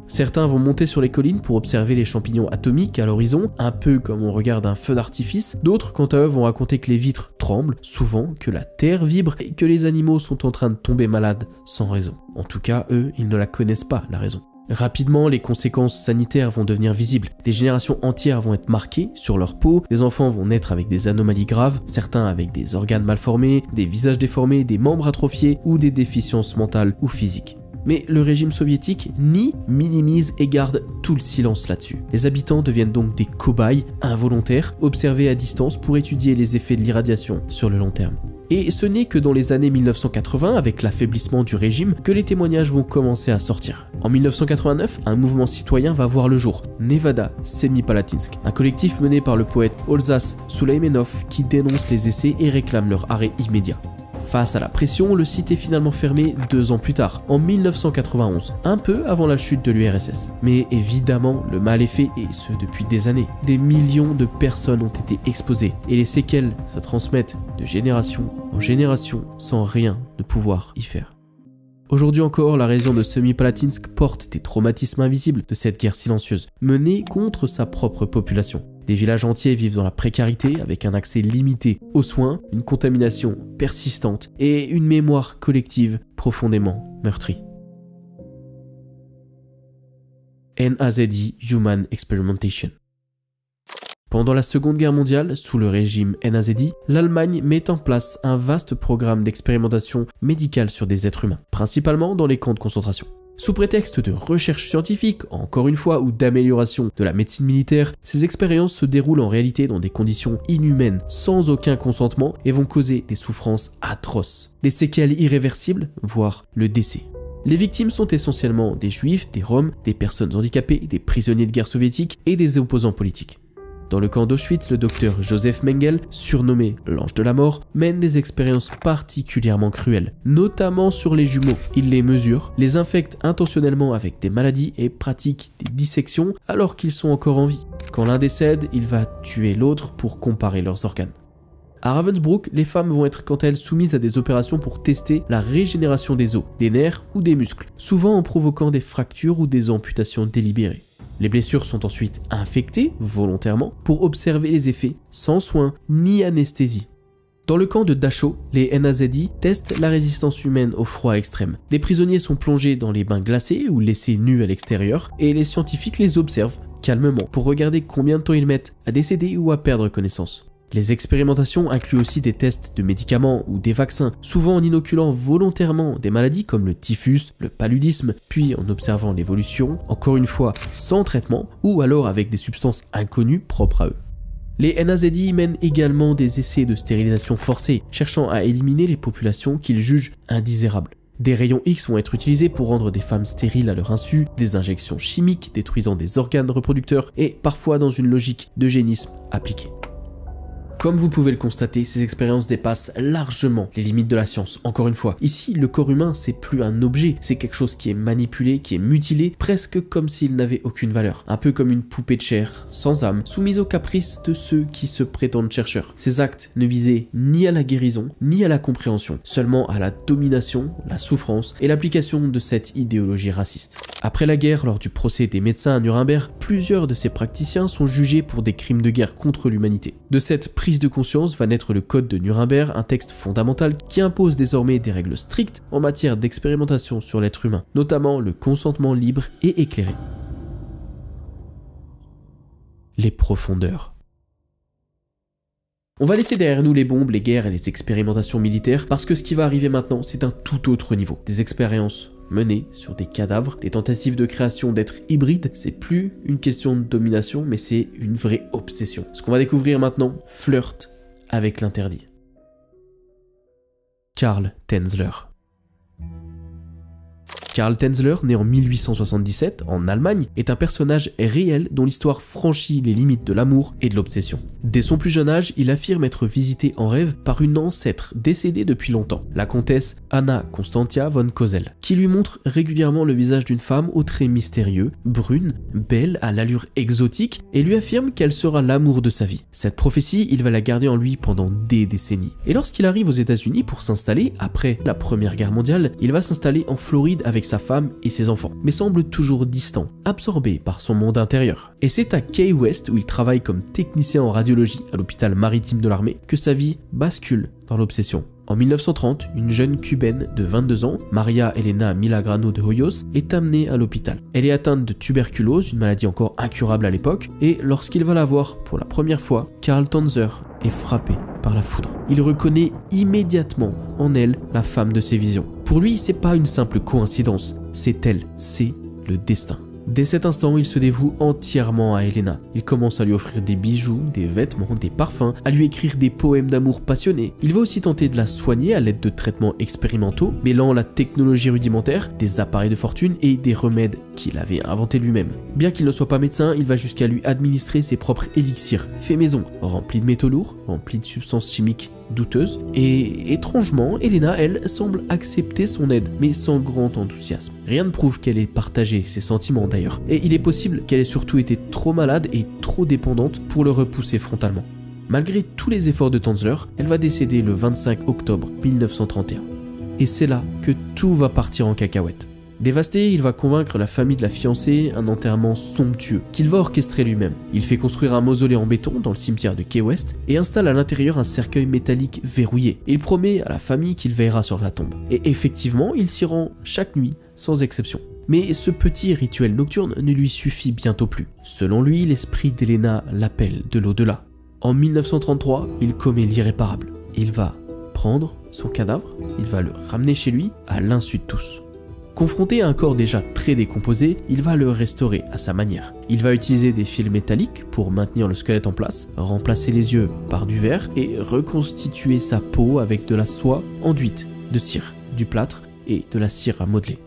Certains vont monter sur les collines pour observer les champignons atomiques à l'horizon, un peu comme on regarde un feu d'artifice. D'autres, quant à eux, vont raconter que les vitres tremblent, souvent, que la terre vibre et que les animaux sont en train de tomber malades sans raison. En tout cas, eux, ils ne la connaissent pas, la raison. Rapidement, les conséquences sanitaires vont devenir visibles. Des générations entières vont être marquées sur leur peau, des enfants vont naître avec des anomalies graves, certains avec des organes mal formés, des visages déformés, des membres atrophiés ou des déficiences mentales ou physiques. Mais le régime soviétique nie, minimise et garde tout le silence là-dessus. Les habitants deviennent donc des cobayes involontaires, observés à distance pour étudier les effets de l'irradiation sur le long terme. Et ce n'est que dans les années 1980, avec l'affaiblissement du régime, que les témoignages vont commencer à sortir. En 1989, un mouvement citoyen va voir le jour, Nevada Semipalatinsk, un collectif mené par le poète Olzas Suleimenov qui dénonce les essais et réclame leur arrêt immédiat. Face à la pression, le site est finalement fermé 2 ans plus tard, en 1991, un peu avant la chute de l'URSS. Mais évidemment, le mal est fait, et ce depuis des années. Des millions de personnes ont été exposées, et les séquelles se transmettent de génération en génération sans rien ne pouvoir y faire. Aujourd'hui encore, la région de Semipalatinsk porte des traumatismes invisibles de cette guerre silencieuse, menée contre sa propre population. Des villages entiers vivent dans la précarité avec un accès limité aux soins, une contamination persistante et une mémoire collective profondément meurtrie. NAZI Human Experimentation. Pendant la Seconde Guerre mondiale, sous le régime NAZI, l'Allemagne met en place un vaste programme d'expérimentation médicale sur des êtres humains, principalement dans les camps de concentration. Sous prétexte de recherche scientifique, encore une fois, ou d'amélioration de la médecine militaire, ces expériences se déroulent en réalité dans des conditions inhumaines, sans aucun consentement, et vont causer des souffrances atroces, des séquelles irréversibles, voire le décès. Les victimes sont essentiellement des juifs, des roms, des personnes handicapées, des prisonniers de guerre soviétiques et des opposants politiques. Dans le camp d'Auschwitz, le docteur Joseph Mengele, surnommé l'ange de la mort, mène des expériences particulièrement cruelles, notamment sur les jumeaux. Il les mesure, les infecte intentionnellement avec des maladies et pratique des dissections alors qu'ils sont encore en vie. Quand l'un décède, il va tuer l'autre pour comparer leurs organes. À Ravensbrück, les femmes vont être quant à elles soumises à des opérations pour tester la régénération des os, des nerfs ou des muscles, souvent en provoquant des fractures ou des amputations délibérées. Les blessures sont ensuite infectées volontairement pour observer les effets sans soins ni anesthésie. Dans le camp de Dachau, les NAZI testent la résistance humaine au froid extrême. Des prisonniers sont plongés dans les bains glacés ou laissés nus à l'extérieur et les scientifiques les observent calmement pour regarder combien de temps ils mettent à décéder ou à perdre connaissance. Les expérimentations incluent aussi des tests de médicaments ou des vaccins, souvent en inoculant volontairement des maladies comme le typhus, le paludisme, puis en observant l'évolution, encore une fois sans traitement, ou alors avec des substances inconnues propres à eux. Les NAZI mènent également des essais de stérilisation forcée, cherchant à éliminer les populations qu'ils jugent indésirables. Des rayons X vont être utilisés pour rendre des femmes stériles à leur insu, des injections chimiques détruisant des organes reproducteurs et parfois dans une logique d'eugénisme appliquée. Comme vous pouvez le constater, ces expériences dépassent largement les limites de la science. Encore une fois, ici, le corps humain, c'est plus un objet, c'est quelque chose qui est manipulé, qui est mutilé, presque comme s'il n'avait aucune valeur. Un peu comme une poupée de chair, sans âme, soumise aux caprices de ceux qui se prétendent chercheurs. Ces actes ne visaient ni à la guérison, ni à la compréhension, seulement à la domination, la souffrance et l'application de cette idéologie raciste. Après la guerre, lors du procès des médecins à Nuremberg, plusieurs de ces praticiens sont jugés pour des crimes de guerre contre l'humanité. De cette prise de conscience va naître le Code de Nuremberg, un texte fondamental qui impose désormais des règles strictes en matière d'expérimentation sur l'être humain, notamment le consentement libre et éclairé. Les profondeurs. On va laisser derrière nous les bombes, les guerres et les expérimentations militaires parce que ce qui va arriver maintenant, c'est un tout autre niveau. Des expériences menées sur des cadavres, des tentatives de création d'êtres hybrides, c'est plus une question de domination, mais c'est une vraie obsession. Ce qu'on va découvrir maintenant flirte avec l'interdit. Karl Tanzler. Karl Tanzler, né en 1877 en Allemagne, est un personnage réel dont l'histoire franchit les limites de l'amour et de l'obsession. Dès son plus jeune âge, il affirme être visité en rêve par une ancêtre décédée depuis longtemps, la comtesse Anna Constantia von Cosel, qui lui montre régulièrement le visage d'une femme aux traits mystérieux, brune, belle, à l'allure exotique, et lui affirme qu'elle sera l'amour de sa vie. Cette prophétie, il va la garder en lui pendant des décennies. Et lorsqu'il arrive aux États-Unis pour s'installer, après la Première Guerre mondiale, il va s'installer en Floride avec sa femme et ses enfants, mais semble toujours distant, absorbé par son monde intérieur. Et c'est à Key West, où il travaille comme technicien en radiologie à l'hôpital maritime de l'armée, que sa vie bascule dans l'obsession. En 1930, une jeune cubaine de 22 ans, Maria Elena Milagrano de Hoyos, est amenée à l'hôpital. Elle est atteinte de tuberculose, une maladie encore incurable à l'époque, et lorsqu'il va la voir pour la première fois, Karl Tanzler est frappé par la foudre. Il reconnaît immédiatement en elle la femme de ses visions. Pour lui, c'est pas une simple coïncidence, c'est elle, c'est le destin. Dès cet instant, il se dévoue entièrement à Elena. Il commence à lui offrir des bijoux, des vêtements, des parfums, à lui écrire des poèmes d'amour passionnés. Il va aussi tenter de la soigner à l'aide de traitements expérimentaux, mêlant la technologie rudimentaire, des appareils de fortune et des remèdes qu'il avait inventés lui-même. Bien qu'il ne soit pas médecin, il va jusqu'à lui administrer ses propres élixirs, faits maison, remplis de métaux lourds, remplis de substances chimiques douteuse, et étrangement, Elena, elle, semble accepter son aide, mais sans grand enthousiasme. Rien ne prouve qu'elle ait partagé ses sentiments d'ailleurs, et il est possible qu'elle ait surtout été trop malade et trop dépendante pour le repousser frontalement. Malgré tous les efforts de Tanzler, elle va décéder le 25 octobre 1931. Et c'est là que tout va partir en cacahuète. Dévasté, il va convaincre la famille de la fiancée un enterrement somptueux qu'il va orchestrer lui-même. Il fait construire un mausolée en béton dans le cimetière de Key West et installe à l'intérieur un cercueil métallique verrouillé. Il promet à la famille qu'il veillera sur la tombe. Et effectivement, il s'y rend chaque nuit, sans exception. Mais ce petit rituel nocturne ne lui suffit bientôt plus. Selon lui, l'esprit d'Elena l'appelle de l'au-delà. En 1933, il commet l'irréparable. Il va prendre son cadavre, il va le ramener chez lui à l'insu de tous. Confronté à un corps déjà très décomposé, il va le restaurer à sa manière. Il va utiliser des fils métalliques pour maintenir le squelette en place, remplacer les yeux par du verre et reconstituer sa peau avec de la soie enduite de cire, du plâtre et de la cire à modeler.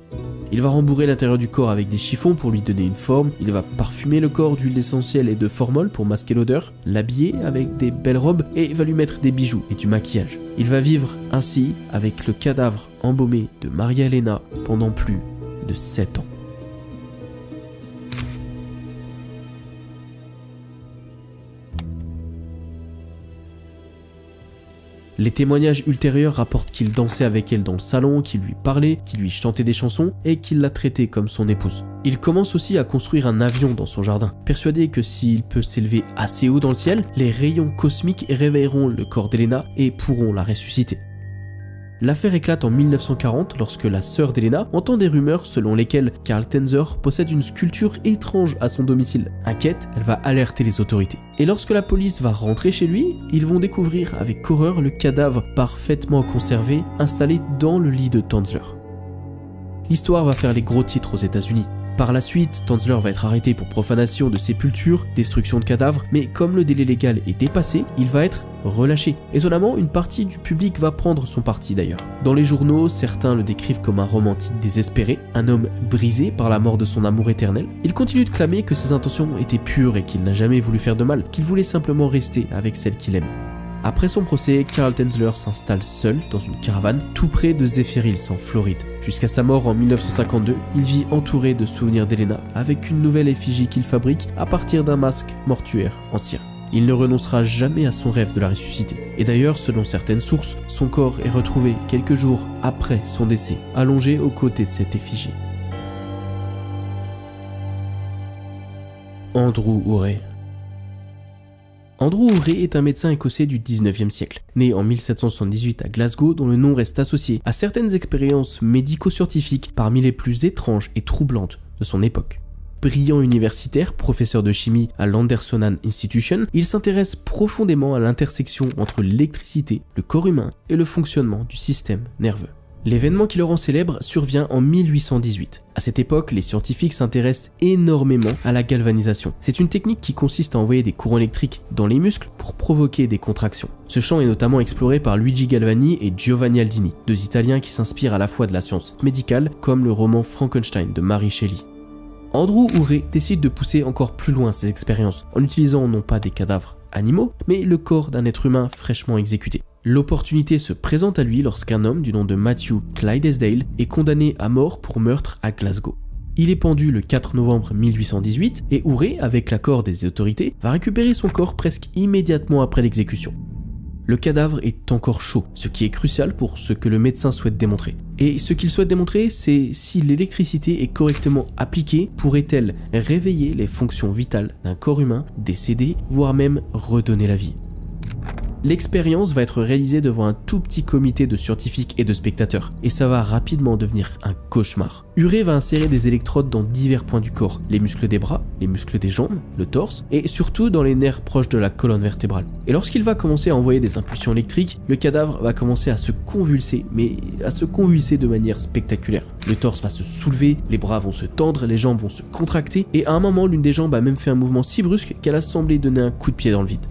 Il va rembourrer l'intérieur du corps avec des chiffons pour lui donner une forme, il va parfumer le corps d'huile essentielle et de formol pour masquer l'odeur, l'habiller avec des belles robes et va lui mettre des bijoux et du maquillage. Il va vivre ainsi avec le cadavre embaumé de Maria Elena pendant plus de 7 ans. Les témoignages ultérieurs rapportent qu'il dansait avec elle dans le salon, qu'il lui parlait, qu'il lui chantait des chansons et qu'il la traitait comme son épouse. Il commence aussi à construire un avion dans son jardin, persuadé que s'il peut s'élever assez haut dans le ciel, les rayons cosmiques réveilleront le corps d'Elena et pourront la ressusciter. L'affaire éclate en 1940 lorsque la sœur d'Elena entend des rumeurs selon lesquelles Karl Tenzer possède une sculpture étrange à son domicile. Inquiète, elle va alerter les autorités. Et lorsque la police va rentrer chez lui, ils vont découvrir avec horreur le cadavre parfaitement conservé installé dans le lit de Tanzler. L'histoire va faire les gros titres aux États-Unis. Par la suite, Tanzler va être arrêté pour profanation de sépultures, destruction de cadavres, mais comme le délai légal est dépassé, il va être relâché. Étonnamment, une partie du public va prendre son parti d'ailleurs. Dans les journaux, certains le décrivent comme un romantique désespéré, un homme brisé par la mort de son amour éternel. Il continue de clamer que ses intentions étaient pures et qu'il n'a jamais voulu faire de mal, qu'il voulait simplement rester avec celle qu'il aime. Après son procès, Karl Tanzler s'installe seul dans une caravane tout près de Zephyr Hills en Floride. Jusqu'à sa mort en 1952, il vit entouré de souvenirs d'Elena avec une nouvelle effigie qu'il fabrique à partir d'un masque mortuaire en cire. Il ne renoncera jamais à son rêve de la ressusciter. Et d'ailleurs, selon certaines sources, son corps est retrouvé quelques jours après son décès, allongé aux côtés de cette effigie. Andrew Urey. Andrew Urey est un médecin écossais du 19e siècle, né en 1778 à Glasgow, dont le nom reste associé à certaines expériences médico-scientifiques parmi les plus étranges et troublantes de son époque. Brillant universitaire, professeur de chimie à l'Andersonan Institution, il s'intéresse profondément à l'intersection entre l'électricité, le corps humain et le fonctionnement du système nerveux. L'événement qui le rend célèbre survient en 1818. À cette époque, les scientifiques s'intéressent énormément à la galvanisation. C'est une technique qui consiste à envoyer des courants électriques dans les muscles pour provoquer des contractions. Ce champ est notamment exploré par Luigi Galvani et Giovanni Aldini, deux Italiens qui s'inspirent à la fois de la science médicale comme le roman Frankenstein de Mary Shelley. Andrew Urey décide de pousser encore plus loin ses expériences en utilisant non pas des cadavres animaux, mais le corps d'un être humain fraîchement exécuté. L'opportunité se présente à lui lorsqu'un homme du nom de Matthew Clydesdale est condamné à mort pour meurtre à Glasgow. Il est pendu le 4 novembre 1818 et Urey, avec l'accord des autorités, va récupérer son corps presque immédiatement après l'exécution. Le cadavre est encore chaud, ce qui est crucial pour ce que le médecin souhaite démontrer. Et ce qu'il souhaite démontrer, c'est si l'électricité est correctement appliquée, pourrait-elle réveiller les fonctions vitales d'un corps humain décédé, voire même redonner la vie. L'expérience va être réalisée devant un tout petit comité de scientifiques et de spectateurs, et ça va rapidement devenir un cauchemar. Urey va insérer des électrodes dans divers points du corps, les muscles des bras, les muscles des jambes, le torse, et surtout dans les nerfs proches de la colonne vertébrale. Et lorsqu'il va commencer à envoyer des impulsions électriques, le cadavre va commencer à se convulser, mais à se convulser de manière spectaculaire. Le torse va se soulever, les bras vont se tendre, les jambes vont se contracter, et à un moment, l'une des jambes a même fait un mouvement si brusque qu'elle a semblé donner un coup de pied dans le vide.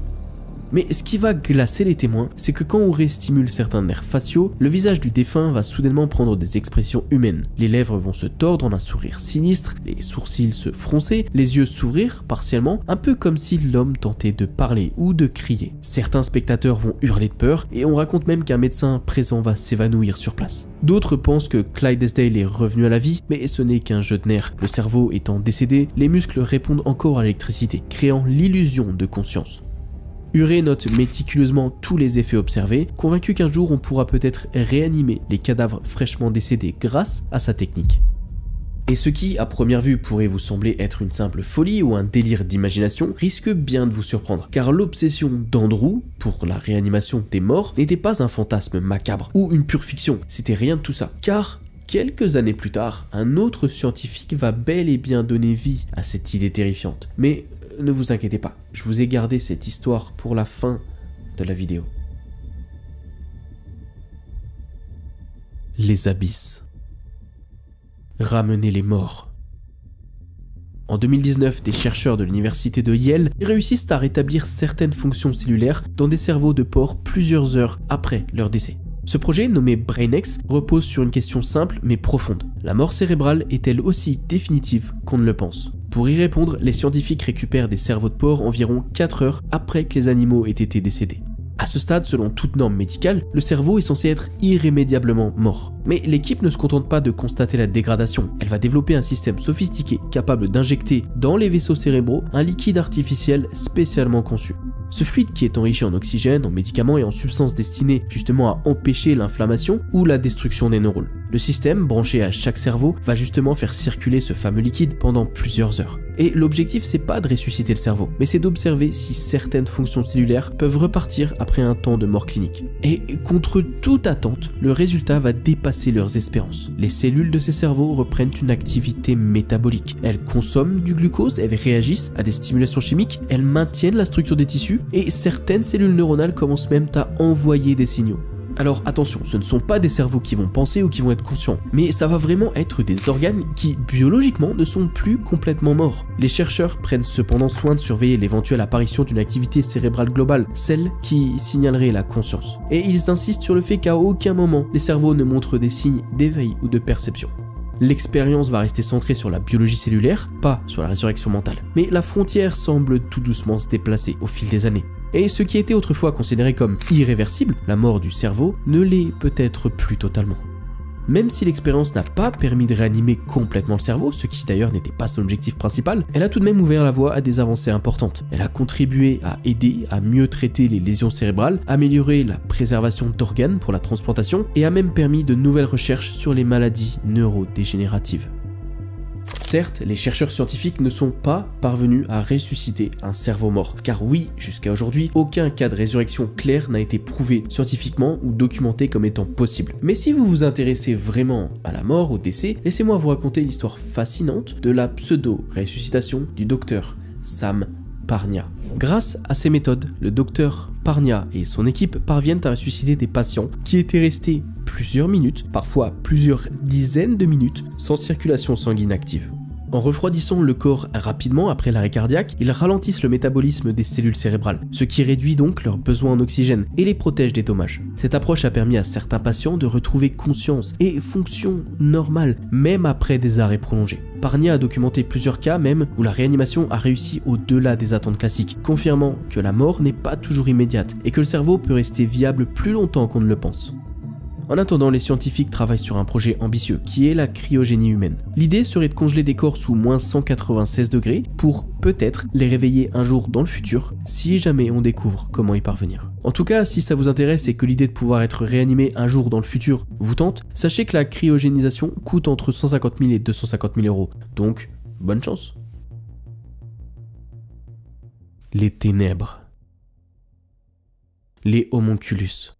Mais ce qui va glacer les témoins, c'est que quand Urey stimule certains nerfs faciaux, le visage du défunt va soudainement prendre des expressions humaines. Les lèvres vont se tordre en un sourire sinistre, les sourcils se froncer, les yeux s'ouvrir partiellement, un peu comme si l'homme tentait de parler ou de crier. Certains spectateurs vont hurler de peur et on raconte même qu'un médecin présent va s'évanouir sur place. D'autres pensent que Clydesdale est revenu à la vie, mais ce n'est qu'un jeu de nerfs. Le cerveau étant décédé, les muscles répondent encore à l'électricité, créant l'illusion de conscience. Urey note méticuleusement tous les effets observés, convaincu qu'un jour on pourra peut-être réanimer les cadavres fraîchement décédés grâce à sa technique. Et ce qui, à première vue, pourrait vous sembler être une simple folie ou un délire d'imagination, risque bien de vous surprendre, car l'obsession d'Andrew pour la réanimation des morts n'était pas un fantasme macabre ou une pure fiction, c'était rien de tout ça, car quelques années plus tard, un autre scientifique va bel et bien donner vie à cette idée terrifiante. Mais ne vous inquiétez pas, je vous ai gardé cette histoire pour la fin de la vidéo. Les abysses. Ramener les morts. En 2019, des chercheurs de l'université de Yale réussissent à rétablir certaines fonctions cellulaires dans des cerveaux de porcs plusieurs heures après leur décès. Ce projet, nommé BrainX, repose sur une question simple mais profonde. La mort cérébrale est-elle aussi définitive qu'on ne le pense? Pour y répondre, les scientifiques récupèrent des cerveaux de porc environ 4 heures après que les animaux aient été décédés. À ce stade, selon toute norme médicale, le cerveau est censé être irrémédiablement mort. Mais l'équipe ne se contente pas de constater la dégradation, elle va développer un système sophistiqué capable d'injecter dans les vaisseaux cérébraux un liquide artificiel spécialement conçu. Ce fluide, qui est enrichi en oxygène, en médicaments et en substances destinées justement à empêcher l'inflammation ou la destruction des neurones. Le système, branché à chaque cerveau, va justement faire circuler ce fameux liquide pendant plusieurs heures. Et l'objectif, c'est pas de ressusciter le cerveau, mais c'est d'observer si certaines fonctions cellulaires peuvent repartir après un temps de mort clinique. Et contre toute attente, le résultat va dépasser leurs espérances. Les cellules de ces cerveaux reprennent une activité métabolique. Elles consomment du glucose, elles réagissent à des stimulations chimiques, elles maintiennent la structure des tissus, et certaines cellules neuronales commencent même à envoyer des signaux. Alors attention, ce ne sont pas des cerveaux qui vont penser ou qui vont être conscients, mais ça va vraiment être des organes qui, biologiquement, ne sont plus complètement morts. Les chercheurs prennent cependant soin de surveiller l'éventuelle apparition d'une activité cérébrale globale, celle qui signalerait la conscience. Et ils insistent sur le fait qu'à aucun moment, les cerveaux ne montrent des signes d'éveil ou de perception. L'expérience va rester centrée sur la biologie cellulaire, pas sur la résurrection mentale. Mais la frontière semble tout doucement se déplacer au fil des années. Et ce qui était autrefois considéré comme irréversible, la mort du cerveau, ne l'est peut-être plus totalement. Même si l'expérience n'a pas permis de réanimer complètement le cerveau, ce qui d'ailleurs n'était pas son objectif principal, elle a tout de même ouvert la voie à des avancées importantes. Elle a contribué à aider à mieux traiter les lésions cérébrales, améliorer la préservation d'organes pour la transplantation et a même permis de nouvelles recherches sur les maladies neurodégénératives. Certes, les chercheurs scientifiques ne sont pas parvenus à ressusciter un cerveau mort, car oui, jusqu'à aujourd'hui, aucun cas de résurrection clair n'a été prouvé scientifiquement ou documenté comme étant possible. Mais si vous vous intéressez vraiment à la mort, au décès, laissez-moi vous raconter une histoire fascinante de la pseudo-ressuscitation du docteur Sam Parnia. Grâce à ces méthodes, le docteur Parnia et son équipe parviennent à ressusciter des patients qui étaient restés plusieurs minutes, parfois plusieurs dizaines de minutes, sans circulation sanguine active. En refroidissant le corps rapidement après l'arrêt cardiaque, ils ralentissent le métabolisme des cellules cérébrales, ce qui réduit donc leurs besoins en oxygène et les protège des dommages. Cette approche a permis à certains patients de retrouver conscience et fonction normale, même après des arrêts prolongés. Parnia a documenté plusieurs cas même où la réanimation a réussi au-delà des attentes classiques, confirmant que la mort n'est pas toujours immédiate et que le cerveau peut rester viable plus longtemps qu'on ne le pense. En attendant, les scientifiques travaillent sur un projet ambitieux qui est la cryogénie humaine. L'idée serait de congeler des corps sous moins 196 degrés pour peut-être les réveiller un jour dans le futur si jamais on découvre comment y parvenir. En tout cas, si ça vous intéresse et que l'idée de pouvoir être réanimé un jour dans le futur vous tente, sachez que la cryogénisation coûte entre 150 000 et 250 000 euros. Donc, bonne chance. Les ténèbres. Les homonculus.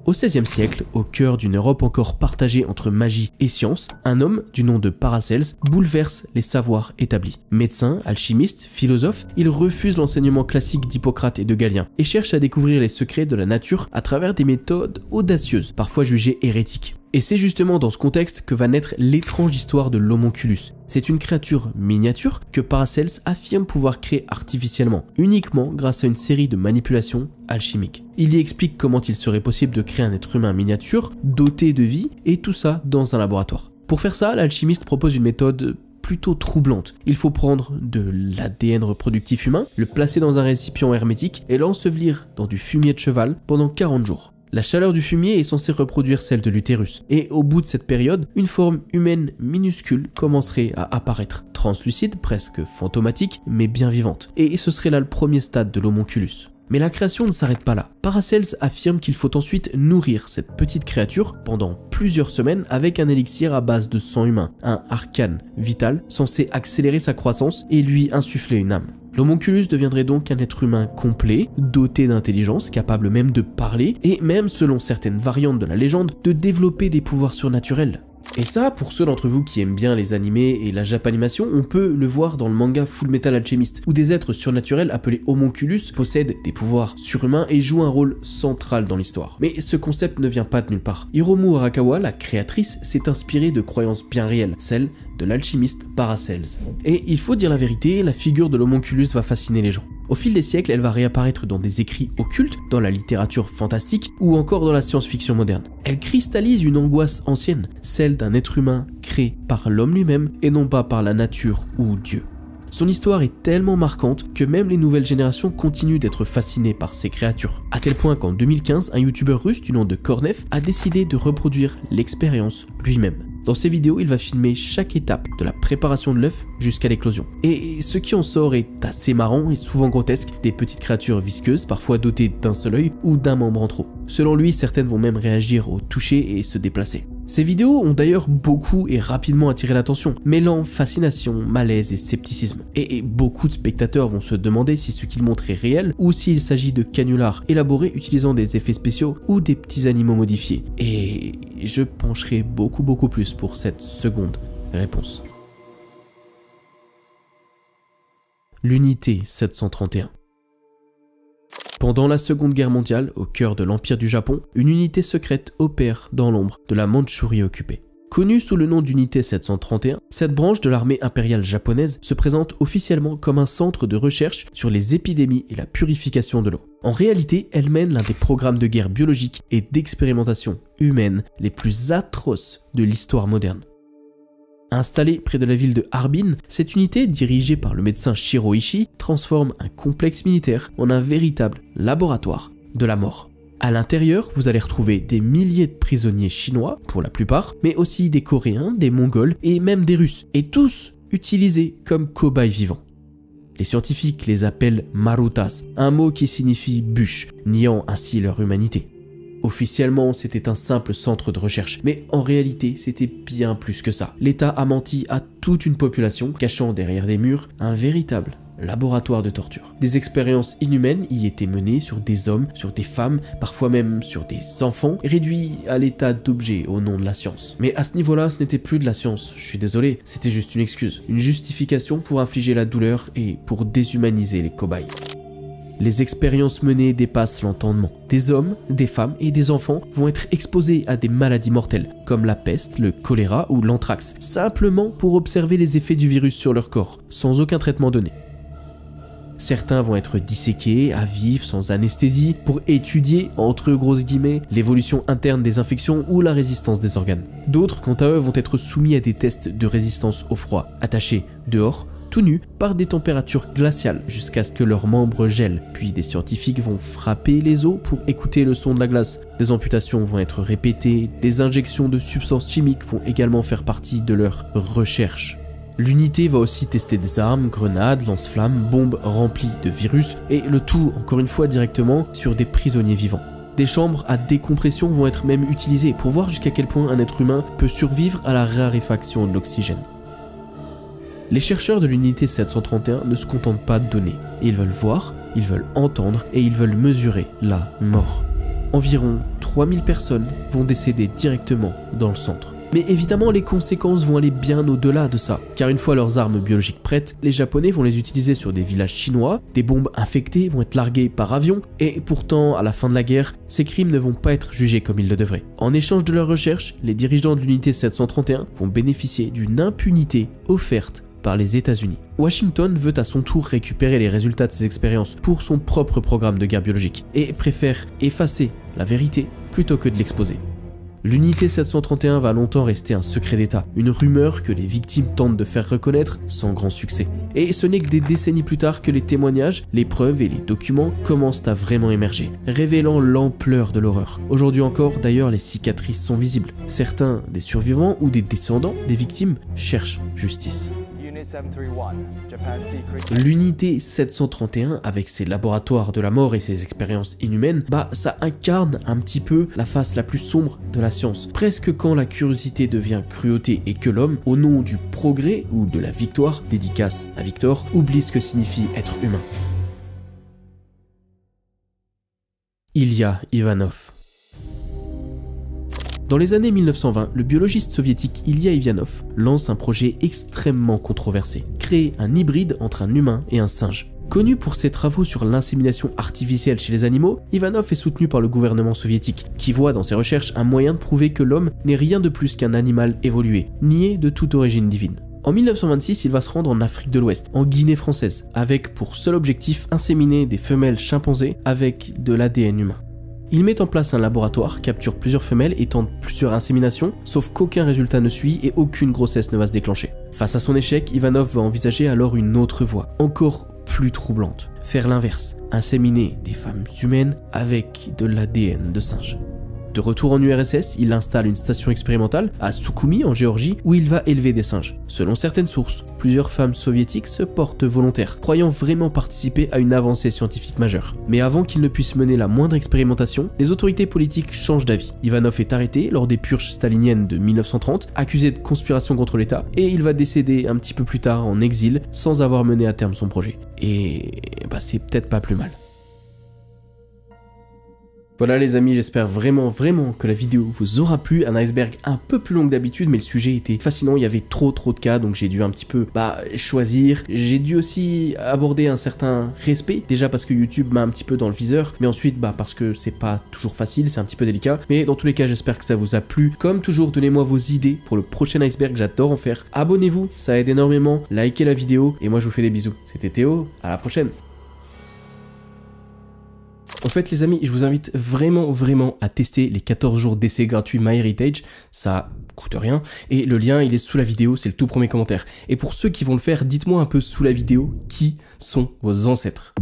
Au XVIe siècle, au cœur d'une Europe encore partagée entre magie et science, un homme du nom de Paracelse bouleverse les savoirs établis. Médecin, alchimiste, philosophe, il refuse l'enseignement classique d'Hippocrate et de Galien et cherche à découvrir les secrets de la nature à travers des méthodes audacieuses, parfois jugées hérétiques. Et c'est justement dans ce contexte que va naître l'étrange histoire de l'homonculus. C'est une créature miniature que Paracelse affirme pouvoir créer artificiellement, uniquement grâce à une série de manipulations alchimiques. Il y explique comment il serait possible de créer un être humain miniature, doté de vie, et tout ça dans un laboratoire. Pour faire ça, l'alchimiste propose une méthode plutôt troublante. Il faut prendre de l'ADN reproductif humain, le placer dans un récipient hermétique et l'ensevelir dans du fumier de cheval pendant 40 jours. La chaleur du fumier est censée reproduire celle de l'utérus, et au bout de cette période, une forme humaine minuscule commencerait à apparaître, translucide, presque fantomatique, mais bien vivante. Et ce serait là le premier stade de l'homonculus. Mais la création ne s'arrête pas là. Paracels affirme qu'il faut ensuite nourrir cette petite créature pendant plusieurs semaines avec un élixir à base de sang humain, un arcane vital censé accélérer sa croissance et lui insuffler une âme. L'homonculus deviendrait donc un être humain complet, doté d'intelligence, capable même de parler, et même, selon certaines variantes de la légende, de développer des pouvoirs surnaturels. Et ça, pour ceux d'entre vous qui aiment bien les animés et la japanimation, on peut le voir dans le manga Fullmetal Alchemist, où des êtres surnaturels appelés homonculus possèdent des pouvoirs surhumains et jouent un rôle central dans l'histoire. Mais ce concept ne vient pas de nulle part. Hiromu Arakawa, la créatrice, s'est inspirée de croyances bien réelles, celles de l'alchimiste Paracels. Et il faut dire la vérité, la figure de l'homonculus va fasciner les gens. Au fil des siècles, elle va réapparaître dans des écrits occultes, dans la littérature fantastique ou encore dans la science-fiction moderne. Elle cristallise une angoisse ancienne, celle d'un être humain créé par l'homme lui-même et non pas par la nature ou Dieu. Son histoire est tellement marquante que même les nouvelles générations continuent d'être fascinées par ces créatures. À tel point qu'en 2015, un youtubeur russe du nom de Kornev a décidé de reproduire l'expérience lui-même. Dans ses vidéos, il va filmer chaque étape de la préparation de l'œuf jusqu'à l'éclosion. Et ce qui en sort est assez marrant et souvent grotesque, des petites créatures visqueuses, parfois dotées d'un seul œil ou d'un membre en trop. Selon lui, certaines vont même réagir au toucher et se déplacer. Ces vidéos ont d'ailleurs beaucoup et rapidement attiré l'attention, mêlant fascination, malaise et scepticisme. Et beaucoup de spectateurs vont se demander si ce qu'ils montrent est réel ou s'il s'agit de canulars élaborés utilisant des effets spéciaux ou des petits animaux modifiés. Et je pencherai beaucoup plus pour cette seconde réponse. L'unité 731. Pendant la Seconde Guerre mondiale, au cœur de l'Empire du Japon, une unité secrète opère dans l'ombre de la Mandchourie occupée. Connue sous le nom d'unité 731, cette branche de l'armée impériale japonaise se présente officiellement comme un centre de recherche sur les épidémies et la purification de l'eau. En réalité, elle mène l'un des programmes de guerre biologique et d'expérimentation humaine les plus atroces de l'histoire moderne. Installée près de la ville de Harbin, cette unité, dirigée par le médecin Shiro Ishii, transforme un complexe militaire en un véritable laboratoire de la mort. À l'intérieur, vous allez retrouver des milliers de prisonniers chinois, pour la plupart, mais aussi des Coréens, des Mongols et même des Russes, et tous utilisés comme cobayes vivants. Les scientifiques les appellent Marutas, un mot qui signifie bûche, niant ainsi leur humanité. Officiellement, c'était un simple centre de recherche, mais en réalité, c'était bien plus que ça. L'État a menti à toute une population, cachant derrière des murs un véritable laboratoire de torture. Des expériences inhumaines y étaient menées sur des hommes, sur des femmes, parfois même sur des enfants, réduits à l'état d'objets au nom de la science. Mais à ce niveau-là, ce n'était plus de la science, je suis désolé, c'était juste une excuse, une justification pour infliger la douleur et pour déshumaniser les cobayes. Les expériences menées dépassent l'entendement. Des hommes, des femmes et des enfants vont être exposés à des maladies mortelles, comme la peste, le choléra ou l'anthrax, simplement pour observer les effets du virus sur leur corps, sans aucun traitement donné. Certains vont être disséqués, à vif, sans anesthésie, pour étudier, entre grosses guillemets, l'évolution interne des infections ou la résistance des organes. D'autres, quant à eux, vont être soumis à des tests de résistance au froid, attachés dehors, tout nus, par des températures glaciales, jusqu'à ce que leurs membres gèlent. Puis des scientifiques vont frapper les os pour écouter le son de la glace. Des amputations vont être répétées, des injections de substances chimiques vont également faire partie de leur recherche. L'unité va aussi tester des armes, grenades, lance-flammes, bombes remplies de virus, et le tout, encore une fois, directement sur des prisonniers vivants. Des chambres à décompression vont être même utilisées pour voir jusqu'à quel point un être humain peut survivre à la raréfaction de l'oxygène. Les chercheurs de l'unité 731 ne se contentent pas de donner. Ils veulent voir, ils veulent entendre et ils veulent mesurer la mort. Environ 3000 personnes vont décéder directement dans le centre. Mais évidemment, les conséquences vont aller bien au-delà de ça, car une fois leurs armes biologiques prêtes, les Japonais vont les utiliser sur des villages chinois, des bombes infectées vont être larguées par avion, et pourtant, à la fin de la guerre, ces crimes ne vont pas être jugés comme ils le devraient. En échange de leurs recherches, les dirigeants de l'unité 731 vont bénéficier d'une impunité offerte par les États-Unis. Washington veut à son tour récupérer les résultats de ses expériences pour son propre programme de guerre biologique et préfère effacer la vérité plutôt que de l'exposer. L'unité 731 va longtemps rester un secret d'État, une rumeur que les victimes tentent de faire reconnaître sans grand succès. Et ce n'est que des décennies plus tard que les témoignages, les preuves et les documents commencent à vraiment émerger, révélant l'ampleur de l'horreur. Aujourd'hui encore, d'ailleurs, les cicatrices sont visibles. Certains des survivants ou des descendants des victimes cherchent justice. L'unité 731, avec ses laboratoires de la mort et ses expériences inhumaines, ça incarne un petit peu la face la plus sombre de la science. Presque quand la curiosité devient cruauté et que l'homme, au nom du progrès ou de la victoire, dédicace à Victor, oublie ce que signifie être humain. Ilya Ivanov. Dans les années 1920, le biologiste soviétique Ilya Ivanov lance un projet extrêmement controversé, créer un hybride entre un humain et un singe. Connu pour ses travaux sur l'insémination artificielle chez les animaux, Ivanov est soutenu par le gouvernement soviétique, qui voit dans ses recherches un moyen de prouver que l'homme n'est rien de plus qu'un animal évolué, nié de toute origine divine. En 1926, il va se rendre en Afrique de l'Ouest, en Guinée française, avec pour seul objectif inséminer des femelles chimpanzés avec de l'ADN humain. Il met en place un laboratoire, capture plusieurs femelles et tente plusieurs inséminations, sauf qu'aucun résultat ne suit et aucune grossesse ne va se déclencher. Face à son échec, Ivanov va envisager alors une autre voie, encore plus troublante. Faire l'inverse, inséminer des femmes humaines avec de l'ADN de singe. De retour en URSS, il installe une station expérimentale à Sukhumi en Géorgie où il va élever des singes. Selon certaines sources, plusieurs femmes soviétiques se portent volontaires, croyant vraiment participer à une avancée scientifique majeure. Mais avant qu'il ne puisse mener la moindre expérimentation, les autorités politiques changent d'avis. Ivanov est arrêté lors des purges staliniennes de 1930, accusé de conspiration contre l'État, et il va décéder un petit peu plus tard en exil sans avoir mené à terme son projet. Et c'est peut-être pas plus mal. Voilà les amis, j'espère vraiment que la vidéo vous aura plu. Un iceberg un peu plus long que d'habitude, mais le sujet était fascinant, il y avait trop de cas, donc j'ai dû un petit peu choisir. J'ai dû aussi aborder un certain respect, déjà parce que YouTube m'a un petit peu dans le viseur, mais ensuite parce que c'est pas toujours facile, c'est un petit peu délicat. Mais dans tous les cas, j'espère que ça vous a plu. Comme toujours, donnez-moi vos idées pour le prochain iceberg, j'adore en faire. Abonnez-vous, ça aide énormément, likez la vidéo, et moi je vous fais des bisous. C'était Théo, à la prochaine. En fait les amis, je vous invite vraiment à tester les 14 jours d'essai gratuit MyHeritage, ça coûte rien, et le lien il est sous la vidéo, c'est le tout premier commentaire. Et pour ceux qui vont le faire, dites-moi un peu sous la vidéo qui sont vos ancêtres.